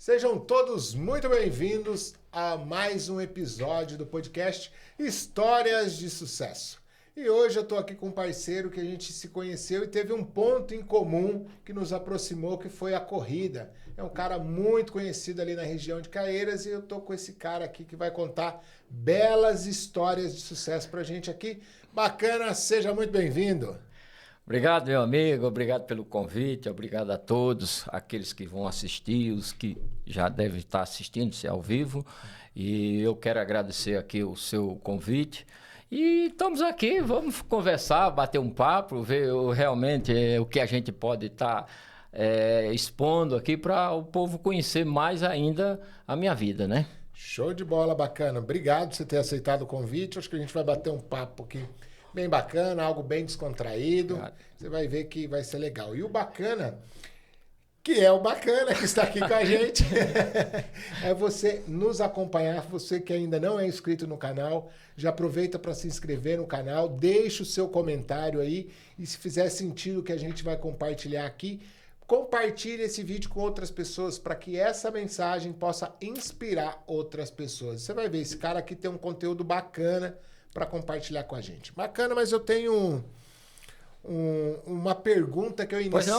Sejam todos muito bem-vindos a mais um episódio do podcast Histórias de Sucesso. E hoje eu estou aqui com um parceiro que a gente se conheceu e teve um ponto em comum que nos aproximou, que foi a corrida. É um cara muito conhecido ali na região de Caieiras e eu estou com esse cara aqui que vai contar belas histórias de sucesso para a gente aqui. Bacana, seja muito bem-vindo. Obrigado, meu amigo, obrigado pelo convite, obrigado a todos, aqueles que vão assistir, os que já devem estar assistindo, se é ao vivo, e eu quero agradecer aqui o seu convite. E estamos aqui, vamos conversar, bater um papo, ver realmente o que a gente pode estar expondo aqui para o povo conhecer mais ainda a minha vida, né? Show de bola, bacana. Obrigado por você ter aceitado o convite. Acho que a gente vai bater um papo aqui bem bacana, algo bem descontraído. Obrigado. Você vai ver que vai ser legal. E o bacana, que é o bacana que está aqui com a gente, é você nos acompanhar. Você que ainda não é inscrito no canal, já aproveita para se inscrever no canal, deixa o seu comentário aí e se fizer sentido o que a gente vai compartilhar aqui, compartilhe esse vídeo com outras pessoas para que essa mensagem possa inspirar outras pessoas. Você vai ver, esse cara aqui tem um conteúdo bacana para compartilhar com a gente. Bacana, mas eu tenho uma pergunta que eu inicio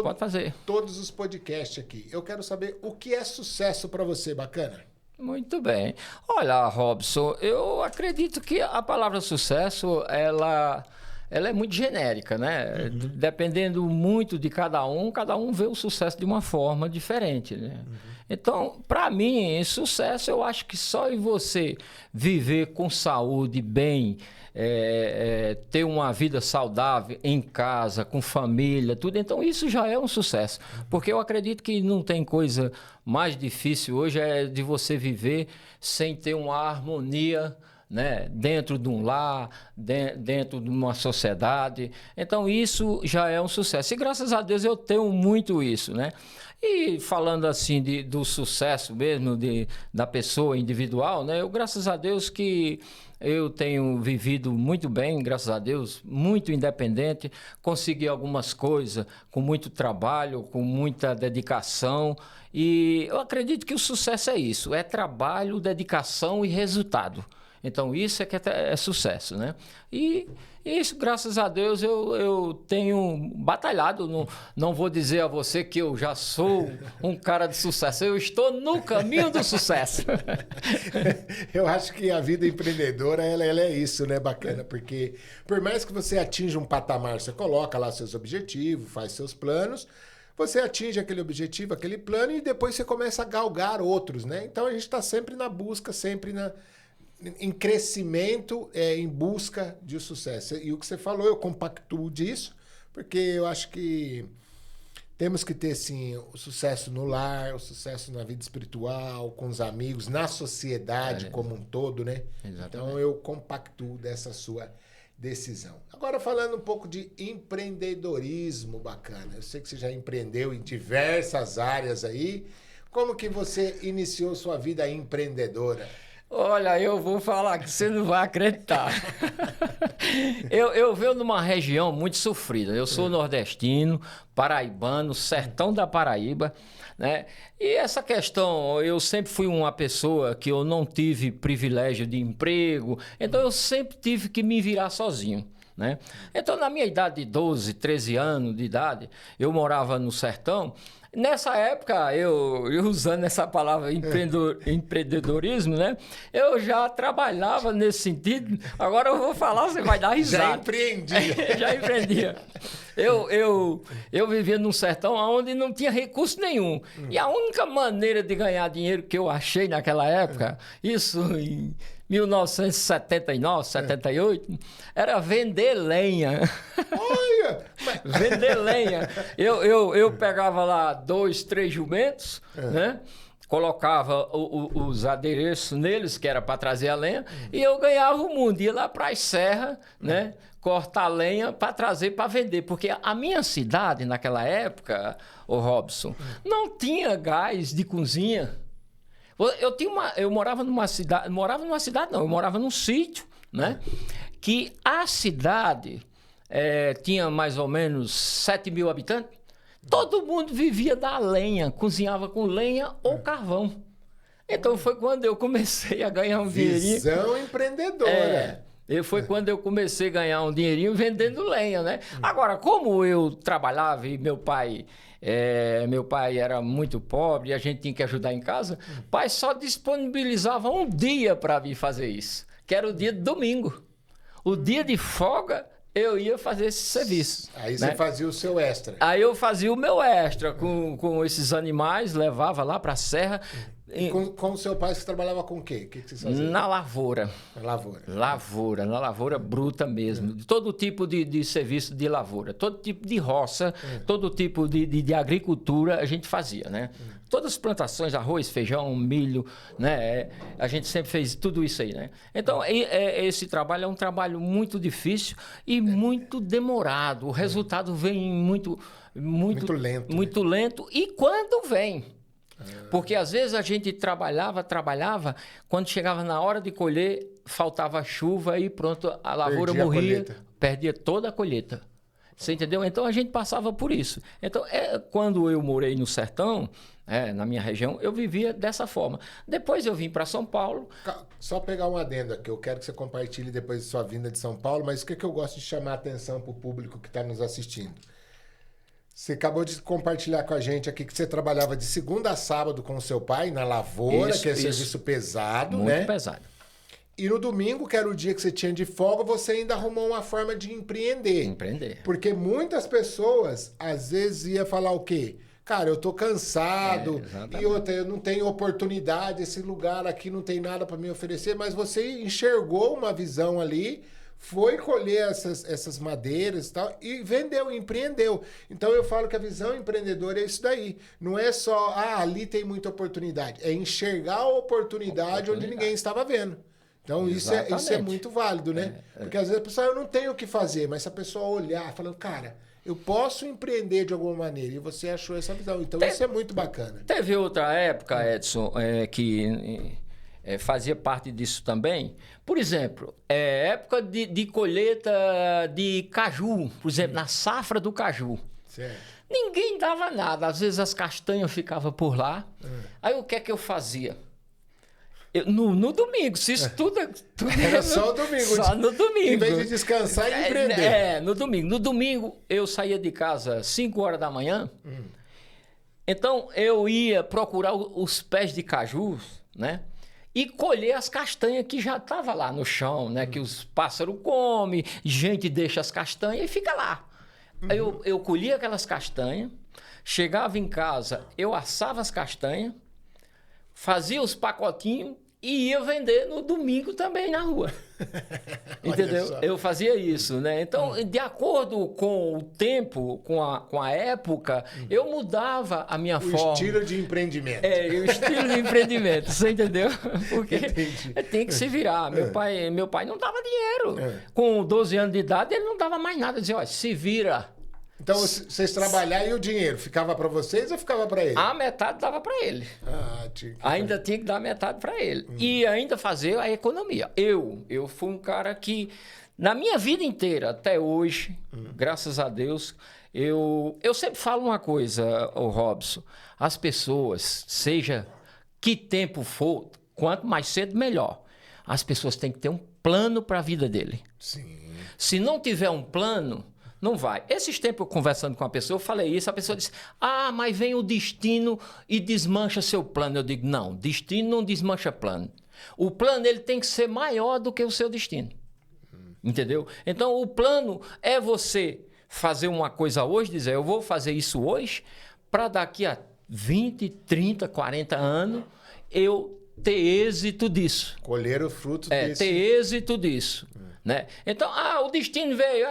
pode fazer. Todos os podcasts aqui. Eu quero saber o que é sucesso para você, bacana? Muito bem. Olha, Robson, eu acredito que a palavra sucesso, ela é muito genérica, né? Uhum. Dependendo muito de cada um vê o sucesso de uma forma diferente, né? Uhum. Então, para mim, sucesso, eu acho que só em você viver com saúde, bem, ter uma vida saudável em casa, com família, tudo. Então, isso já é um sucesso. Porque eu acredito que não tem coisa mais difícil hoje de você viver sem ter uma harmonia, né? Dentro de um lar, dentro de uma sociedade. Então, isso já é um sucesso. E graças a Deus eu tenho muito isso, né? E falando assim do sucesso mesmo da pessoa individual, né? Eu, graças a Deus que eu tenho vivido muito bem, graças a Deus, muito independente, consegui algumas coisas com muito trabalho, com muita dedicação. E eu acredito que o sucesso é isso, é trabalho, dedicação e resultado. Então, isso é que é sucesso, né? E isso, graças a Deus, eu tenho batalhado. Não vou dizer a você que eu já sou um cara de sucesso. Eu estou no caminho do sucesso. Eu acho que a vida empreendedora, ela é isso, né? Bacana, porque por mais que você atinja um patamar, você coloca lá seus objetivos, faz seus planos, você atinge aquele objetivo, aquele plano e depois você começa a galgar outros, né? Então, a gente está sempre na busca, sempre em crescimento, em busca de sucesso. E o que você falou, eu compactuo disso, porque eu acho que temos que ter, sim, o sucesso no lar, o sucesso na vida espiritual, com os amigos, na sociedade como um todo, né? Exatamente. Então, eu compactuo dessa sua decisão. Agora, falando um pouco de empreendedorismo, bacana. Eu sei que você já empreendeu em diversas áreas aí. Como que você iniciou sua vida empreendedora? Olha, eu vou falar que você não vai acreditar. Eu venho numa região muito sofrida. Eu sou nordestino, paraibano, sertão da Paraíba, né? E essa questão, eu sempre fui uma pessoa que eu não tive privilégio de emprego, então eu sempre tive que me virar sozinho, né? Então, na minha idade de 12, 13 anos de idade, eu morava no sertão. Nessa época, eu usando essa palavra empreendedorismo, né? Eu já trabalhava nesse sentido. Agora eu vou falar, você vai dar risada. Já empreendia. Já empreendia. Eu vivia num sertão onde não tinha recurso nenhum. E a única maneira de ganhar dinheiro que eu achei naquela época, isso em 1979, 78, era vender lenha. Olha! Vender lenha. Eu pegava lá 2, 3 jumentos, né? Colocava os adereços neles, que era para trazer a lenha, e eu ganhava o mundo. Ia lá para as serras, né? Cortar lenha para trazer para vender. Porque a minha cidade, naquela época, o Robson, não tinha gás de cozinha. Eu morava numa cidade, eu morava num sítio, né? Que a cidade tinha mais ou menos 7 mil habitantes. Todo mundo vivia da lenha, cozinhava com lenha ou carvão. Então foi quando eu comecei a ganhar um dinheirinho. Visão empreendedora. Foi quando eu comecei a ganhar um dinheirinho vendendo lenha, né? Agora, como eu trabalhava e meu pai era muito pobre e a gente tinha que ajudar em casa, o pai só disponibilizava um dia para vir fazer isso, que era o dia de domingo. O dia de folga, eu ia fazer esse serviço. Aí você fazia o seu extra. Aí eu fazia o meu extra com esses animais, levava lá para a serra. E com o seu pai, você trabalhava com o quê? O que você fazia? Na lavoura. Na lavoura. Na lavoura bruta mesmo. Todo tipo de serviço de lavoura, todo tipo de roça, todo tipo de agricultura a gente fazia, né? Todas as plantações, arroz, feijão, milho, né? A gente sempre fez tudo isso aí, né? Então, esse trabalho é um trabalho muito difícil e muito demorado. O resultado vem muito lento. Muito lento. E quando vem? Porque às vezes a gente trabalhava, quando chegava na hora de colher, faltava chuva e pronto, a lavoura morria, perdia toda a colheita. Você entendeu? Então a gente passava por isso. Então, quando eu morei no sertão, na minha região, eu vivia dessa forma. Depois eu vim para São Paulo. Só pegar um adendo aqui, eu quero que você compartilhe depois de sua vinda de São Paulo, mas o que eu gosto de chamar a atenção para o público que está nos assistindo? Você acabou de compartilhar com a gente aqui que você trabalhava de segunda a sábado com o seu pai na lavoura, que é serviço pesado, né? Muito pesado. E no domingo, que era o dia que você tinha de folga, você ainda arrumou uma forma de empreender. Empreender. Porque muitas pessoas, às vezes, ia falar o quê? Cara, eu tô cansado e outra, eu não tenho oportunidade, esse lugar aqui não tem nada para me oferecer, mas você enxergou uma visão ali, foi colher essas madeiras e tal, e vendeu, empreendeu. Então eu falo que a visão empreendedora é isso daí. Não é só, ali tem muita oportunidade. É enxergar a oportunidade onde ninguém estava vendo. Então isso é muito válido, né? Porque às vezes a pessoa, eu não tenho o que fazer, mas se a pessoa olhar, falando, cara, eu posso empreender de alguma maneira, e você achou essa visão. Então isso é muito bacana. Teve outra época, Edson, que fazia parte disso também. Por exemplo, época de colheita de caju, por exemplo, na safra do caju. Certo. Ninguém dava nada. Às vezes as castanhas ficavam por lá. Aí o que é que eu fazia? No domingo, se isso tudo era só o domingo. Só no domingo. Em vez de descansar e empreender. No domingo. No domingo, eu saía de casa às 5 horas da manhã. Então, eu ia procurar os pés de caju, né? E colher as castanhas que já estavam lá no chão, né? Que os pássaros comem, gente deixa as castanhas e fica lá. Aí eu colhia aquelas castanhas, chegava em casa, eu assava as castanhas, fazia os pacotinhos e ia vender no domingo também na rua. Entendeu? Eu fazia isso, né? Então, de acordo com o tempo, com a época, eu mudava a minha forma. O estilo de empreendimento. O estilo de empreendimento, você entendeu? Porque tem que se virar. Meu pai não dava dinheiro. Com 12 anos de idade, ele não dava mais nada. Dizia, se vira. Então, vocês trabalhavam e o dinheiro ficava para vocês ou ficava para ele? A metade dava para ele. Ainda tinha que dar metade para ele. E ainda fazer a economia. Eu fui um cara que, na minha vida inteira, até hoje, graças a Deus, eu sempre falo uma coisa, Robson. As pessoas, seja que tempo for, quanto mais cedo, melhor. As pessoas têm que ter um plano para a vida dele. Sim. Se não tiver um plano, não vai. Esses tempos, eu conversando com uma pessoa, eu falei isso, a pessoa disse, mas vem o destino e desmancha seu plano. Eu digo, não, destino não desmancha plano. O plano ele tem que ser maior do que o seu destino. Entendeu? Então, o plano é você fazer uma coisa hoje, dizer, eu vou fazer isso hoje, para daqui a 20, 30, 40 anos, eu ter êxito disso. Colher o fruto desse. Ter êxito disso. Né? Então, o destino veio,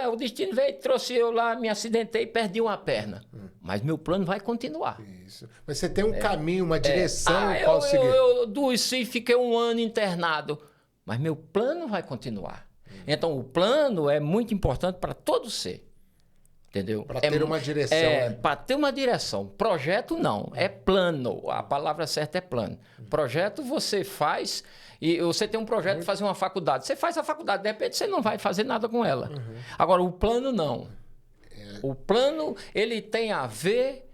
trouxe eu lá, me acidentei e perdi uma perna. Mas meu plano vai continuar. Isso. Mas você tem um caminho, uma direção qual seguir. Eu adoeci e fiquei 1 ano internado. Mas meu plano vai continuar. Então, o plano é muito importante para todo ser. Entendeu? Para ter uma direção. Para ter uma direção. Projeto não, é plano. A palavra certa é plano. Projeto você faz... E você tem um projeto de fazer uma faculdade. Você faz a faculdade, de repente você não vai fazer nada com ela. Agora, o plano não. O plano, ele tem a ver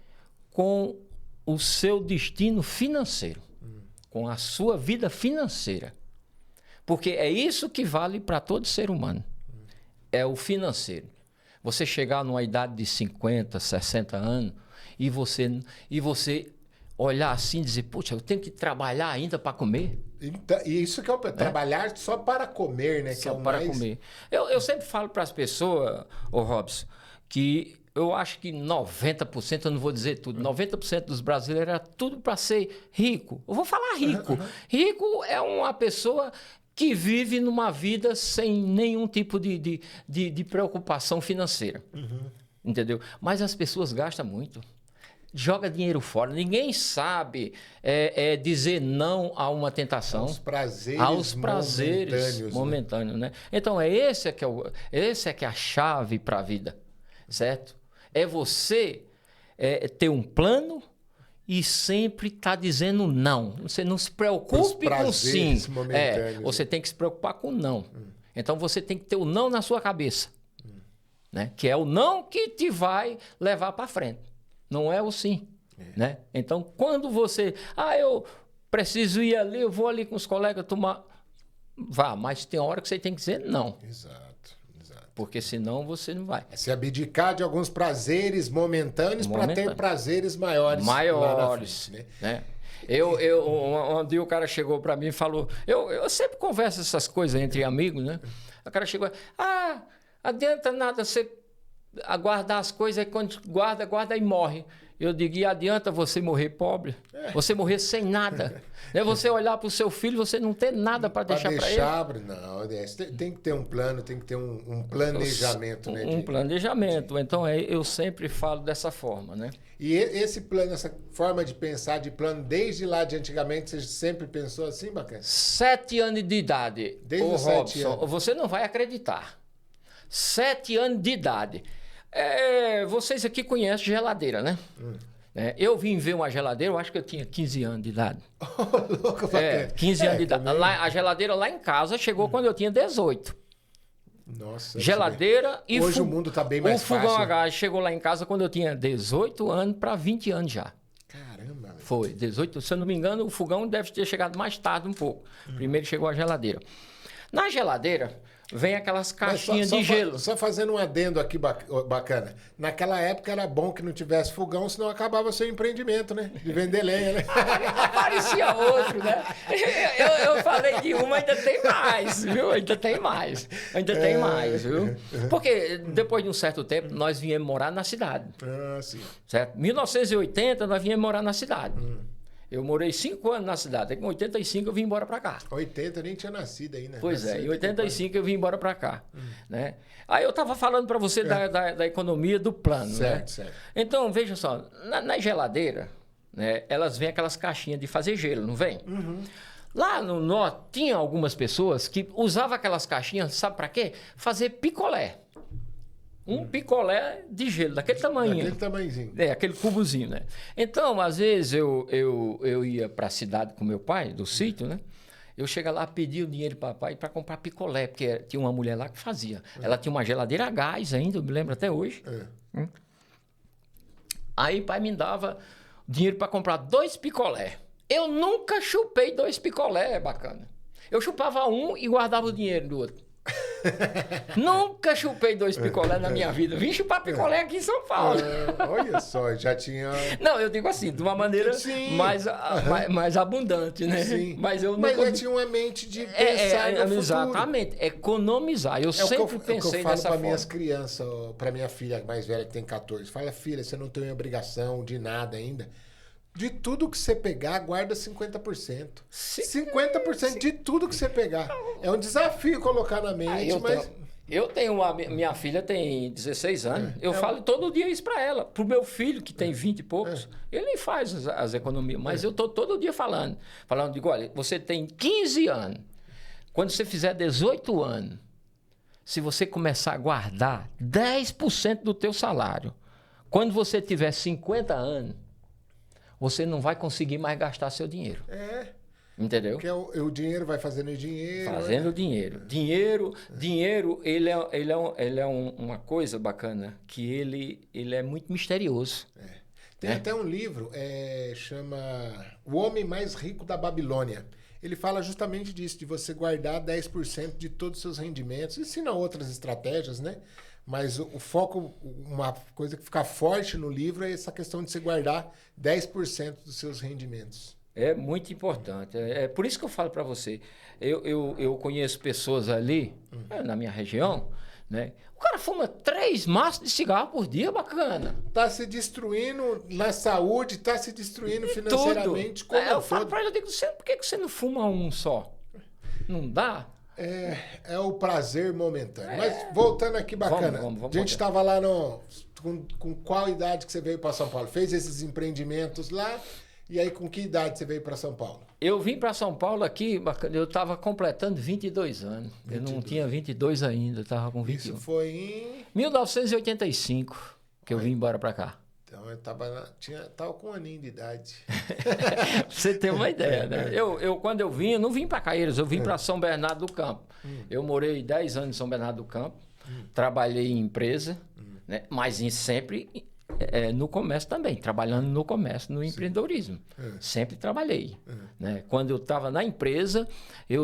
com o seu destino financeiro, com a sua vida financeira. Porque é isso que vale para todo ser humano. É o financeiro. Você chegar numa idade de 50, 60 anos e você olhar assim e dizer, puxa, eu tenho que trabalhar ainda para comer. Então, e isso que é o trabalhar só para comer, né? Só que é o para mais... comer. Eu sempre falo para as pessoas, ô Robson, que eu acho que 90%, eu não vou dizer tudo, 90% dos brasileiros era tudo para ser rico. Eu vou falar rico. Rico é uma pessoa que vive numa vida sem nenhum tipo de preocupação financeira. Entendeu? Mas as pessoas gastam muito. Joga dinheiro fora. Ninguém sabe dizer não a uma tentação. Aos prazeres momentâneos, né? Então, esse é que é a chave para a vida, certo? É você ter um plano e sempre estar dizendo não. Você não se preocupe com sim. Você tem que se preocupar com não. Então, você tem que ter o não na sua cabeça. Né? Que é o não que te vai levar para frente. Não é o sim. Né? Então, quando você... eu preciso ir ali, eu vou ali com os colegas tomar... Vá, mas tem hora que você tem que dizer não. Exato. Porque senão você não vai. É se abdicar de alguns prazeres momentâneos para ter prazeres maiores. Lá na frente, né? Um dia o cara chegou para mim e falou... Eu sempre converso essas coisas entre amigos, né? O cara chegou... adianta nada você aguardar as coisas, quando guarda e morre. Eu digo, e adianta você morrer pobre? Você morrer sem nada. Você olhar para o seu filho, você não ter nada para deixar para ele. Não, tem que ter um plano, tem que ter um planejamento. Um planejamento. Então, eu sempre falo dessa forma, né? E esse plano, essa forma de pensar de plano, desde lá de antigamente, você sempre pensou assim, bacana? 7 anos de idade. Desde os 7 anos. Você não vai acreditar. 7 anos de idade. Vocês aqui conhecem geladeira, né? Eu vim ver uma geladeira, eu acho que eu tinha 15 anos de idade. Louco, 15 anos de idade. A geladeira lá em casa chegou quando eu tinha 18. Nossa. Geladeira e hoje o mundo está bem mais fácil. O fogão a gás chegou lá em casa quando eu tinha 18 anos para 20 anos já. Caramba. Velho. Foi, 18. Se eu não me engano, o fogão deve ter chegado mais tarde um pouco. Primeiro chegou a geladeira. Na geladeira... vem aquelas caixinhas de gelo. Só fazendo um adendo aqui bacana. Naquela época era bom que não tivesse fogão, senão acabava seu empreendimento, né? De vender lenha, né? Aparecia outro, né? Eu falei de uma, ainda tem mais, viu? Ainda tem mais, viu? Porque depois de um certo tempo, nós viemos morar na cidade. Sim. Certo? 1980, nós viemos morar na cidade. Eu morei 5 anos na cidade. Em 85 eu vim embora para cá. 80 eu nem tinha nascido ainda. Pois em 85 eu vim embora para cá. Né? Aí eu estava falando para você da economia do plano. Certo. Então, veja só, na geladeira, né, elas vêm aquelas caixinhas de fazer gelo, não vem? Lá no norte, tinha algumas pessoas que usavam aquelas caixinhas, sabe para quê? Fazer picolé. Um picolé de gelo, daquele tamanho. Daquele tamanhozinho. Aquele cubozinho, né? Então, às vezes, eu ia para a cidade com meu pai, do sítio, né? Eu chegava lá, pedia o dinheiro para papai para comprar picolé, porque tinha uma mulher lá que fazia. Ela tinha uma geladeira a gás ainda, eu me lembro até hoje. Aí, pai me dava dinheiro para comprar 2 picolé. Eu nunca chupei 2 picolé, bacana. Eu chupava um e guardava o dinheiro do outro. Nunca chupei 2 picolé na minha vida. Vim chupar picolé aqui em São Paulo. Olha só, já tinha... Não, eu digo assim, de uma maneira mais abundante, né? Sim. Mas eu nunca... já tinha uma mente de pensar no futuro. Exatamente, economizar. Eu sempre pensei dessa forma. Eu falo para minhas crianças, para minha filha mais velha que tem 14, fala, filha, você não tem obrigação de nada ainda. De tudo que você pegar, guarda 50%. 50% de tudo que você pegar. É um desafio colocar na mente, mas... Eu tenho minha filha tem 16 anos. Eu falo todo dia isso para ela. Pro meu filho, que tem 20 e poucos, ele nem faz as economias, mas eu tô todo dia falando. Digo, olha, você tem 15 anos. Quando você fizer 18 anos, se você começar a guardar 10% do teu salário, quando você tiver 50 anos, você não vai conseguir mais gastar seu dinheiro. Entendeu? Porque o dinheiro vai fazendo dinheiro. Fazendo dinheiro. Dinheiro, ele é uma coisa bacana, que ele é muito misterioso. Tem até um livro, chama O Homem Mais Rico da Babilônia. Ele fala justamente disso, de você guardar 10% de todos os seus rendimentos. Ensina outras estratégias, né? Mas o foco, uma coisa que fica forte no livro é essa questão de você guardar 10% dos seus rendimentos. É muito importante. É por isso que eu falo para você. Eu conheço pessoas ali, na minha região, né? O cara fuma 3 maços de cigarro por dia, bacana. Tá se destruindo na saúde, tá se destruindo financeiramente. Como eu falo para ele, eu digo, por que você não fuma um só? Não dá? É o prazer momentâneo. Mas voltando aqui, bacana. Vamos a gente estava lá com qual idade que você veio para São Paulo? Fez esses empreendimentos lá? E aí, com que idade você veio para São Paulo? Eu vim para São Paulo aqui, eu estava completando 22 anos. 22. Eu não tinha 22 ainda, estava com 21. Isso foi em 1985 que eu vim embora para cá. Então eu tava com um aninho de idade. Pra você ter uma ideia, né? Quando eu vim, eu não vim para Caieiras, eu vim para São Bernardo do Campo. Eu morei 10 anos em São Bernardo do Campo, trabalhei em empresa, né? Mas sempre no comércio também, trabalhando no comércio, no empreendedorismo. Sempre trabalhei. Né? Quando eu estava na empresa,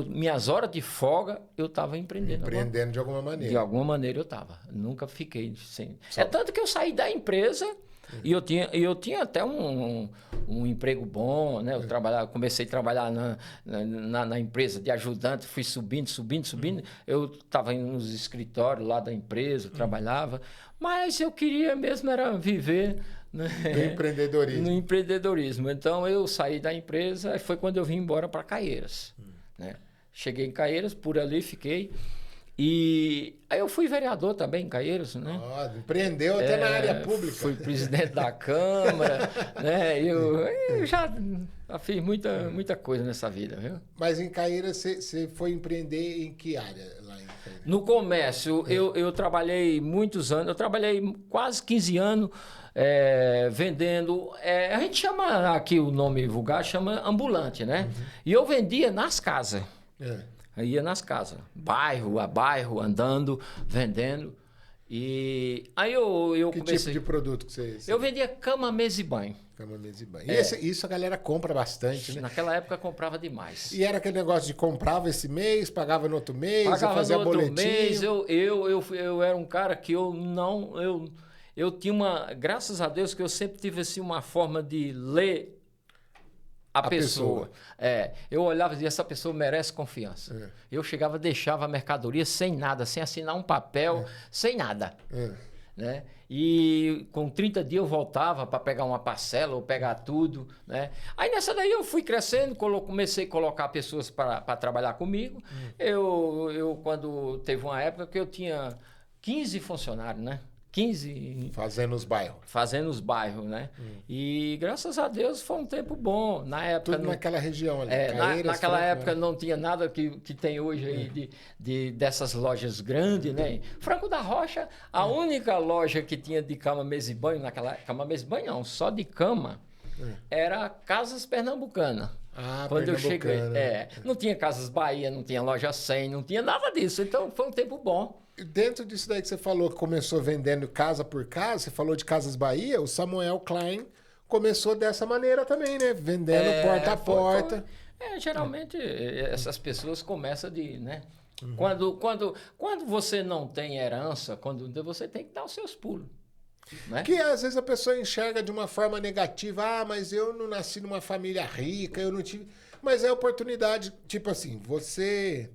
minhas horas de folga, eu estava empreendendo. Empreendendo de alguma maneira. De alguma maneira eu estava. Nunca fiquei sem. É tanto que eu saí da empresa e eu tinha até um emprego bom, né? Comecei a trabalhar na empresa de ajudante, fui subindo. Eu estava nos escritórios lá da empresa, trabalhava. Mas eu queria mesmo era viver, né? No empreendedorismo. Então eu saí da empresa e foi quando eu vim embora para Caieiras. Né? Cheguei em Caieiras, por ali fiquei. E aí eu fui vereador também em Caieiras, né? Empreendeu até na área pública. Fui presidente da Câmara, né? Eu já fiz muita coisa nessa vida, viu? Mas em Caieiras você foi empreender em que área lá em Caieiras? No comércio, eu trabalhei muitos anos, eu trabalhei quase 15 anos vendendo, a gente chama aqui o nome vulgar, chama ambulante, né? E eu vendia nas casas. Eu ia nas casas, bairro a bairro, andando, vendendo. E aí eu que comecei... tipo de produto que você... Eu vendia cama, mesa e banho. Cama, mesa e banho. Isso a galera compra bastante, né? Naquela época comprava demais. E era aquele negócio de comprava esse mês, pagava no outro mês, fazia boletim. Mês, eu era um cara que eu tinha uma... Graças a Deus que eu sempre tive assim, uma forma de ler a pessoa. Eu olhava e dizia, essa pessoa merece confiança. Eu chegava, deixava a mercadoria sem nada, sem assinar um papel, sem nada. Né? E com 30 dias eu voltava para pegar uma parcela ou pegar tudo. Né? Aí nessa daí eu fui crescendo, comecei a colocar pessoas para trabalhar comigo. Eu, quando teve uma época que eu tinha 15 funcionários, né? 15... Fazendo os bairros. Né? E graças a Deus foi um tempo bom. Na época, tudo naquela região ali. Naquela época não tinha nada que tem hoje aí dessas lojas grandes, né? Franco da Rocha, a única loja que tinha de cama, mesa e banho, cama, mesa e banho não, só de cama, era Casas Pernambucana. Quando eu cheguei. Não tinha Casas Bahia, não tinha Loja 100, não tinha nada disso. Então foi um tempo bom. Dentro disso daí que você falou, que começou vendendo casa por casa, você falou de Casas Bahia, o Samuel Klein começou dessa maneira também, né? Vendendo porta a porta. Geralmente essas pessoas começam né? Quando você não tem herança, quando você tem que dar os seus pulos. Né? Que às vezes a pessoa enxerga de uma forma negativa, mas eu não nasci numa família rica, eu não tive... Mas é oportunidade, tipo assim, você...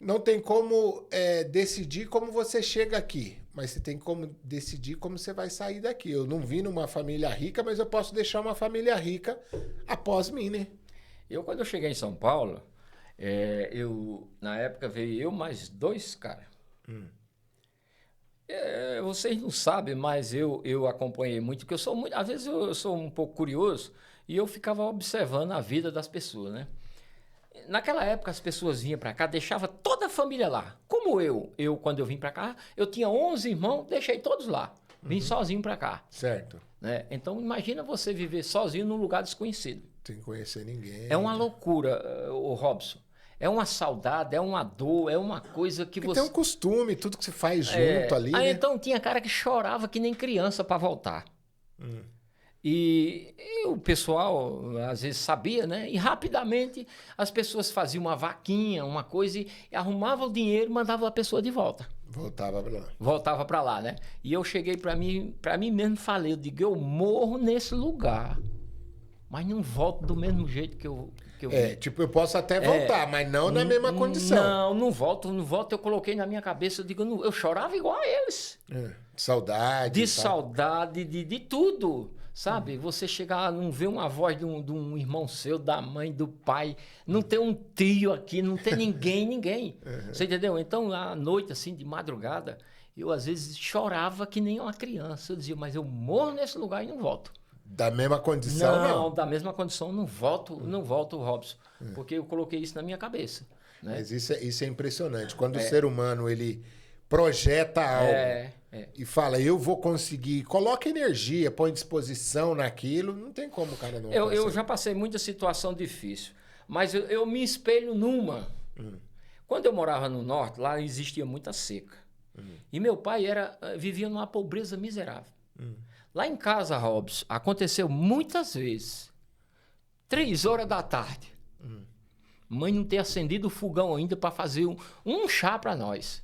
Não tem como decidir como você chega aqui, mas você tem como decidir como você vai sair daqui. Eu não vim numa família rica, mas eu posso deixar uma família rica após mim, né? Quando eu cheguei em São Paulo, na época veio eu mais 2 caras. Vocês não sabem, mas eu acompanhei muito, porque às vezes eu sou um pouco curioso e eu ficava observando a vida das pessoas, né? Naquela época as pessoas vinham para cá, deixava toda a família lá. Como quando eu vim para cá, eu tinha 11 irmãos, deixei todos lá. Vim sozinho para cá. Certo. Né? Então imagina você viver sozinho num lugar desconhecido. Sem conhecer ninguém. É uma loucura, o Robson. É uma saudade, é uma dor, é uma coisa que você... Tem um costume, tudo que se faz junto ali, né? Então tinha cara que chorava que nem criança para voltar. E o pessoal, às vezes, sabia, né? E rapidamente as pessoas faziam uma vaquinha, uma coisa, e arrumavam o dinheiro e mandavam a pessoa de volta. Voltava pra lá. Voltava para lá, né? E eu cheguei para mim mesmo falei, eu digo, eu morro nesse lugar, mas não volto do mesmo jeito que eu vim. Tipo, eu posso até voltar, mas não na mesma condição. Não volto. Eu coloquei na minha cabeça, eu digo, eu chorava igual a eles. Saudade. De saudade, de tudo. Sabe? Você chegar, não ver uma voz de um irmão seu, da mãe, do pai, não ter um tio aqui, não ter ninguém. Você entendeu? Então, à noite, assim, de madrugada, eu às vezes chorava que nem uma criança. Eu dizia, mas eu morro nesse lugar e não volto. Da mesma condição, não? Da mesma condição, não volto, Robson. Porque eu coloquei isso na minha cabeça. Né? Mas isso é impressionante. Quando o ser humano, ele projeta algo e fala, eu vou conseguir, coloca energia, põe disposição naquilo, não tem como o cara não eu já passei muita situação difícil, mas eu me espelho numa. Quando eu morava no norte, lá existia muita seca. E meu pai vivia numa pobreza miserável. Lá em casa, Robson, aconteceu muitas vezes, 3 horas da tarde, mãe não ter acendido o fogão ainda para fazer um chá para nós.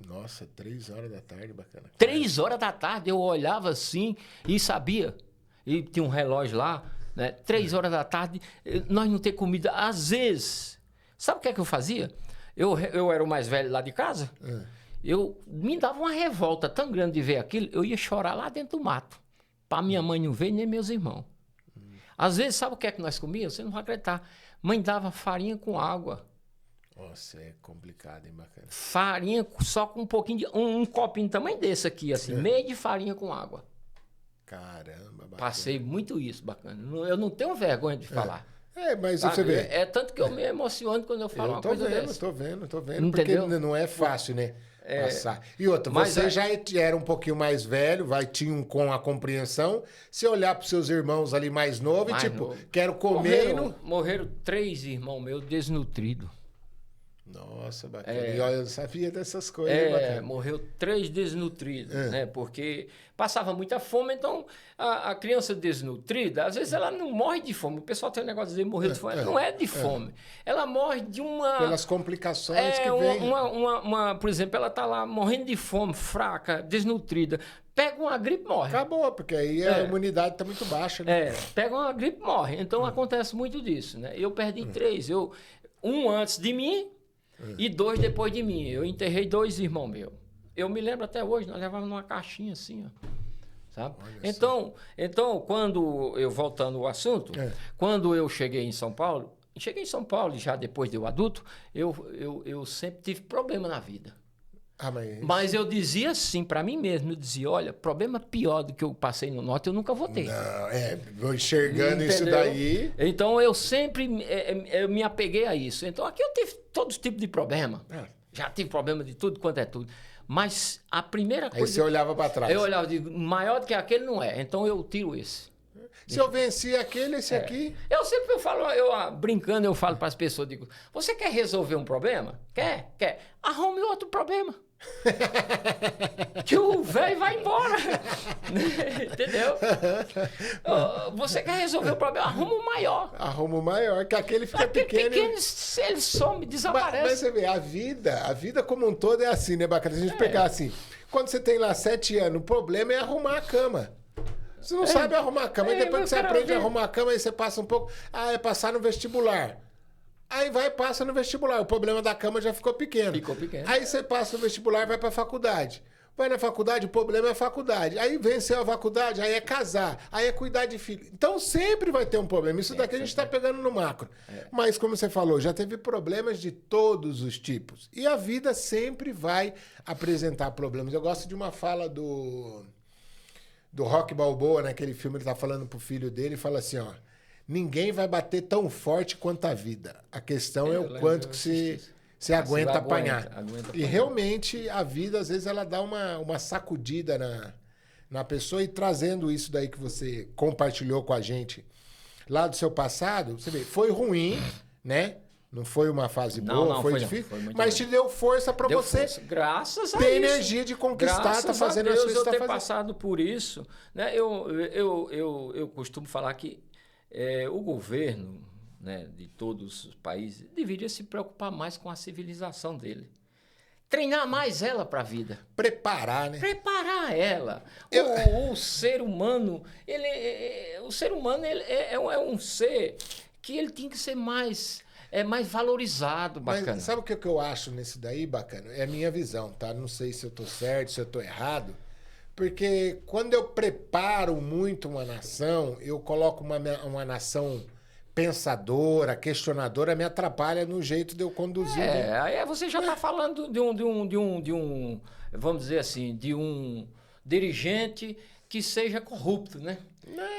Nossa, 3 horas da tarde, bacana. 3 horas da tarde, eu olhava assim e sabia. E tinha um relógio lá, né? 3 horas da tarde, nós não ter comida. Às vezes, sabe o que é que eu fazia? Eu era o mais velho lá de casa. Me dava uma revolta tão grande de ver aquilo, eu ia chorar lá dentro do mato. Para minha mãe não ver, nem meus irmãos. Às vezes, sabe o que é que nós comíamos? Você não vai acreditar. Mãe dava farinha com água. Nossa, é complicado, hein, bacana. Farinha só com um pouquinho de... Um copinho tamanho desse aqui, assim, meio de farinha com água. Caramba, bacana. Passei muito isso, bacana. Eu não tenho vergonha de falar. Mas você vê... tanto que eu me emociono quando eu falo uma coisa dessa. Tô vendo. Entendeu? Porque não é fácil, né? Passar. E outra, você já era um pouquinho mais velho, tinha com a compreensão. Se olhar para seus irmãos ali mais novos e tipo, quero comer... Morreram 3 irmãos meus desnutridos. Nossa, bacana. E olha, eu sabia dessas coisas. Bacana. Morreu 3 desnutridos, né? Porque passava muita fome, então a criança desnutrida, às vezes ela não morre de fome. O pessoal tem um negócio de dizer morrer de fome. Não é de fome. Ela morre de uma... Pelas complicações que vem. Por exemplo, ela está lá morrendo de fome, fraca, desnutrida. Pega uma gripe, morre. Acabou, porque aí a imunidade está muito baixa. Né? Pega uma gripe, morre. Então acontece muito disso, né? Eu perdi 3. Um antes de mim, e 2 depois de mim. Eu enterrei 2 irmãos meus. Eu me lembro até hoje, nós levávamos numa caixinha assim, ó. Sabe? Então, quando eu, voltando ao assunto, quando eu cheguei em São Paulo, já depois de eu adulto, eu sempre tive problema na vida. Mas eu dizia assim para mim mesmo, eu dizia, olha, problema pior do que eu passei no norte eu nunca vou ter. Vou enxergando isso daí. Então eu sempre eu me apeguei a isso. Então aqui eu tive todo tipo de problema. Já tive problema de tudo quanto é tudo. Mas a primeira coisa... Aí você olhava para trás. Eu olhava e digo, maior do que aquele não é. Então eu tiro esse. Se eu venci aquele, esse aqui... Eu falo, brincando, eu falo para as pessoas, digo, você quer resolver um problema? Quer? Arrume outro problema. Que o velho vai embora. Entendeu? Você quer resolver o problema? Arruma o maior. Arruma o maior, que aquele fica pequeno. Ele some, desaparece. Mas você vê, a vida como um todo é assim, né, bacana? Se a gente pegar assim, quando você tem lá 7 anos, o problema é arrumar a cama. Você não sabe arrumar a cama. E depois que você aprende a arrumar a cama, aí você passa um pouco... é passar no vestibular. Aí passa no vestibular. O problema da cama já ficou pequeno. Aí você passa no vestibular e vai pra faculdade. Vai na faculdade, o problema é a faculdade. Aí venceu a faculdade, aí é casar. Aí é cuidar de filho. Então sempre vai ter um problema. Isso daqui a gente tá pegando no macro. Mas como você falou, já teve problemas de todos os tipos. E a vida sempre vai apresentar problemas. Eu gosto de uma fala do Rocky Balboa, naquele filme, ele tá falando pro filho dele e fala assim, ó, ninguém vai bater tão forte quanto a vida. A questão é o quanto que você aguenta apanhar. E realmente a vida, às vezes, ela dá uma sacudida na pessoa, e trazendo isso daí que você compartilhou com a gente lá do seu passado, você vê, foi ruim, né? Não foi uma fase Não, boa, não, foi foi difícil, não, foi muito mas ruim. te deu força para Deu você força. Graças a ter isso. energia de conquistar, Graças tá fazendo a as Deus coisas que eu tá ter fazendo. passado por isso. Né? Eu costumo falar que o governo, né, de todos os países deveria se preocupar mais com a civilização dele. Treinar mais ela para a vida. Preparar, né? Preparar ela. O ser humano, ele é um ser que ele tem que ser mais valorizado, bacana. Mas sabe o que eu acho nesse daí, bacana? É a minha visão, tá? Não sei se eu tô certo, se eu tô errado. Porque quando eu preparo muito uma nação, eu coloco uma nação pensadora, questionadora, me atrapalha no jeito de eu conduzir. Né? Aí você já está falando de um, vamos dizer assim, de um dirigente que seja corrupto, né?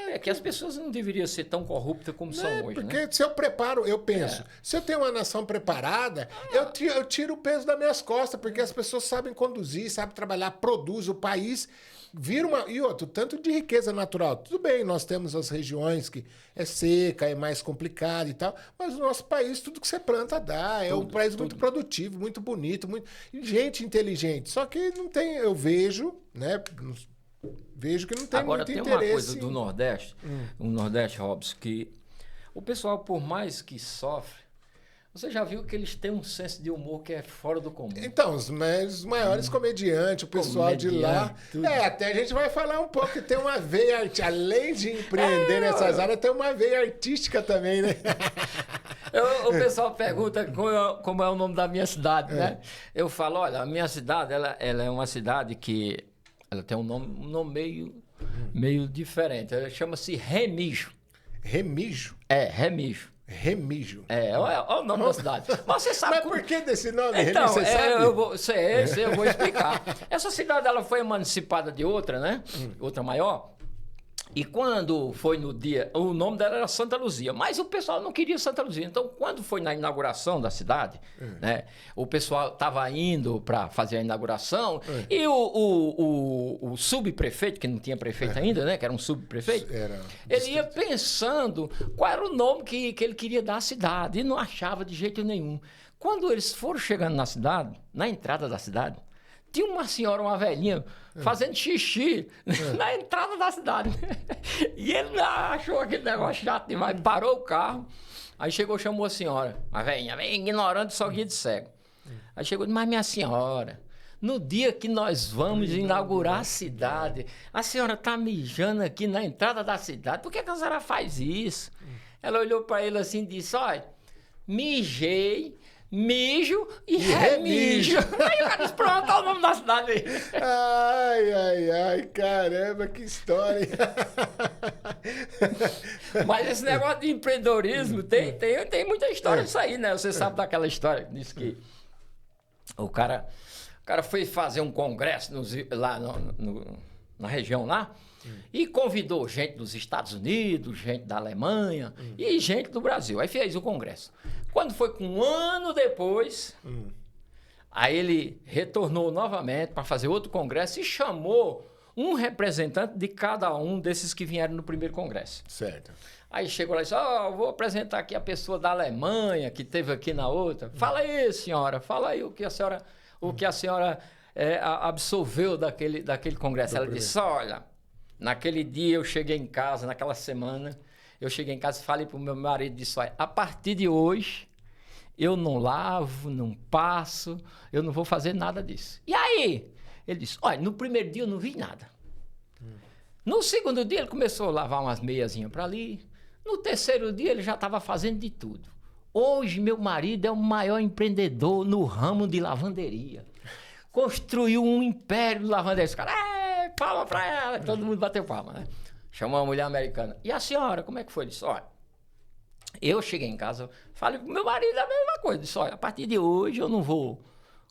É que as pessoas não deveriam ser tão corruptas como são hoje, porque né? se eu preparo, eu penso, se eu tenho uma nação preparada, eu tiro o peso das minhas costas, porque as pessoas sabem conduzir, sabem trabalhar, produzem o país, vira uma... E outro, tanto de riqueza natural. Tudo bem, nós temos as regiões que é seca, é mais complicado e tal, mas o nosso país, tudo que você planta dá. É um país muito produtivo, muito bonito, muito... gente inteligente. Só que não tem, eu vejo, né... Vejo que não tem Agora, muito tem interesse. uma coisa do Nordeste, o Nordeste, Robson, que o pessoal, por mais que sofre, você já viu que eles têm um senso de humor que é fora do comum. Então, os maiores comediantes, o pessoal de lá... tudo. Até a gente vai falar um pouco que tem uma veia artística. Além de empreender nessas áreas, tem uma veia artística também, né? O pessoal pergunta como é o nome da minha cidade, né? Eu falo, olha, a minha cidade, ela é uma cidade que... Ela tem um nome meio diferente. Ela chama-se Remígio. Remígio? Remígio. Remígio. Olha o nome da cidade. Mas você sabe... Mas por que desse nome, Então, Remígio, você sabe? eu vou explicar. Essa cidade ela foi emancipada de outra, né? Outra maior. E quando foi no dia... O nome dela era Santa Luzia, mas o pessoal não queria Santa Luzia. Então, quando foi na inauguração da cidade, né, o pessoal estava indo para fazer a inauguração e o subprefeito, que não tinha prefeito ainda, né, que era um subprefeito, ele ia pensando qual era o nome que ele queria dar à cidade e não achava de jeito nenhum. Quando eles foram chegando na cidade, na entrada da cidade, tinha uma senhora, uma velhinha, fazendo xixi na entrada da cidade. E ele achou aquele negócio chato demais, parou o carro. Aí chegou, chamou a senhora, a velhinha, ignorante, só guia de cego. Aí chegou, mas minha senhora, no dia que nós vamos inaugurar a cidade, a senhora está mijando aqui na entrada da cidade, por que a senhora faz isso? Ela olhou para ele assim e disse, olha, mijei, mijo e remijo. Aí o cara disse, pronto, olha o nome da cidade aí. Ai, caramba, que história. Mas esse negócio de empreendedorismo, tem muita história disso aí, né? Você sabe daquela história que diz que o cara foi fazer um congresso lá na região lá, e convidou gente dos Estados Unidos, gente da Alemanha e gente do Brasil. Aí fez o congresso. Quando foi com um ano depois, aí ele retornou novamente para fazer outro congresso e chamou um representante de cada um desses que vieram no primeiro congresso. Certo. Aí chegou lá e disse, vou apresentar aqui a pessoa da Alemanha que esteve aqui na outra. Fala aí, senhora, fala aí o que a senhora absorveu daquele congresso. Ela disse, olha... Naquele dia eu cheguei em casa, naquela semana, eu cheguei em casa e falei para o meu marido, disse, olha, a partir de hoje, eu não lavo, não passo, eu não vou fazer nada disso. E aí? Ele disse, olha, no primeiro dia eu não vi nada. No segundo dia ele começou a lavar umas meiazinhas para ali. No terceiro dia ele já estava fazendo de tudo. Hoje meu marido é o maior empreendedor no ramo de lavanderia. Construiu um império de lavanderia. Esse cara, palma pra ela, todo mundo bateu palma, né? Chamou uma mulher americana. E a senhora, como é que foi? Disse, olha, eu cheguei em casa, falei pro meu marido a mesma coisa. Disse, olha, a partir de hoje eu não vou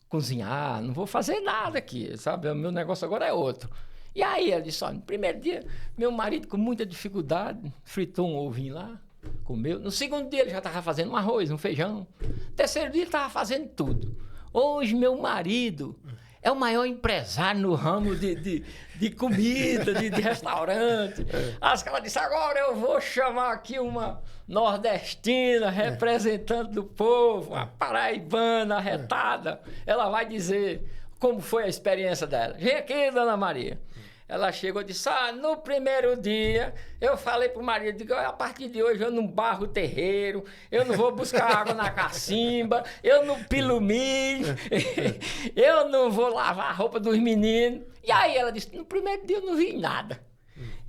cozinhar, não vou fazer nada aqui, sabe? O meu negócio agora é outro. E aí ela disse, olha, no primeiro dia, meu marido com muita dificuldade, fritou um ovinho lá, comeu. No segundo dia ele já estava fazendo um arroz, um feijão. No terceiro dia ele estava fazendo tudo. Hoje meu marido é o maior empresário no ramo de comida, de restaurante. As caras disseram, agora eu vou chamar aqui uma nordestina, representante do povo, uma paraibana arretada. Ela vai dizer como foi a experiência dela. Vem aqui, dona Maria. Ela chegou e disse, no primeiro dia, eu falei pro marido, digo, a partir de hoje eu não barro o terreiro, eu não vou buscar água na cacimba, eu não pilo milho, eu não vou lavar a roupa dos meninos. E aí ela disse, no primeiro dia eu não vi nada.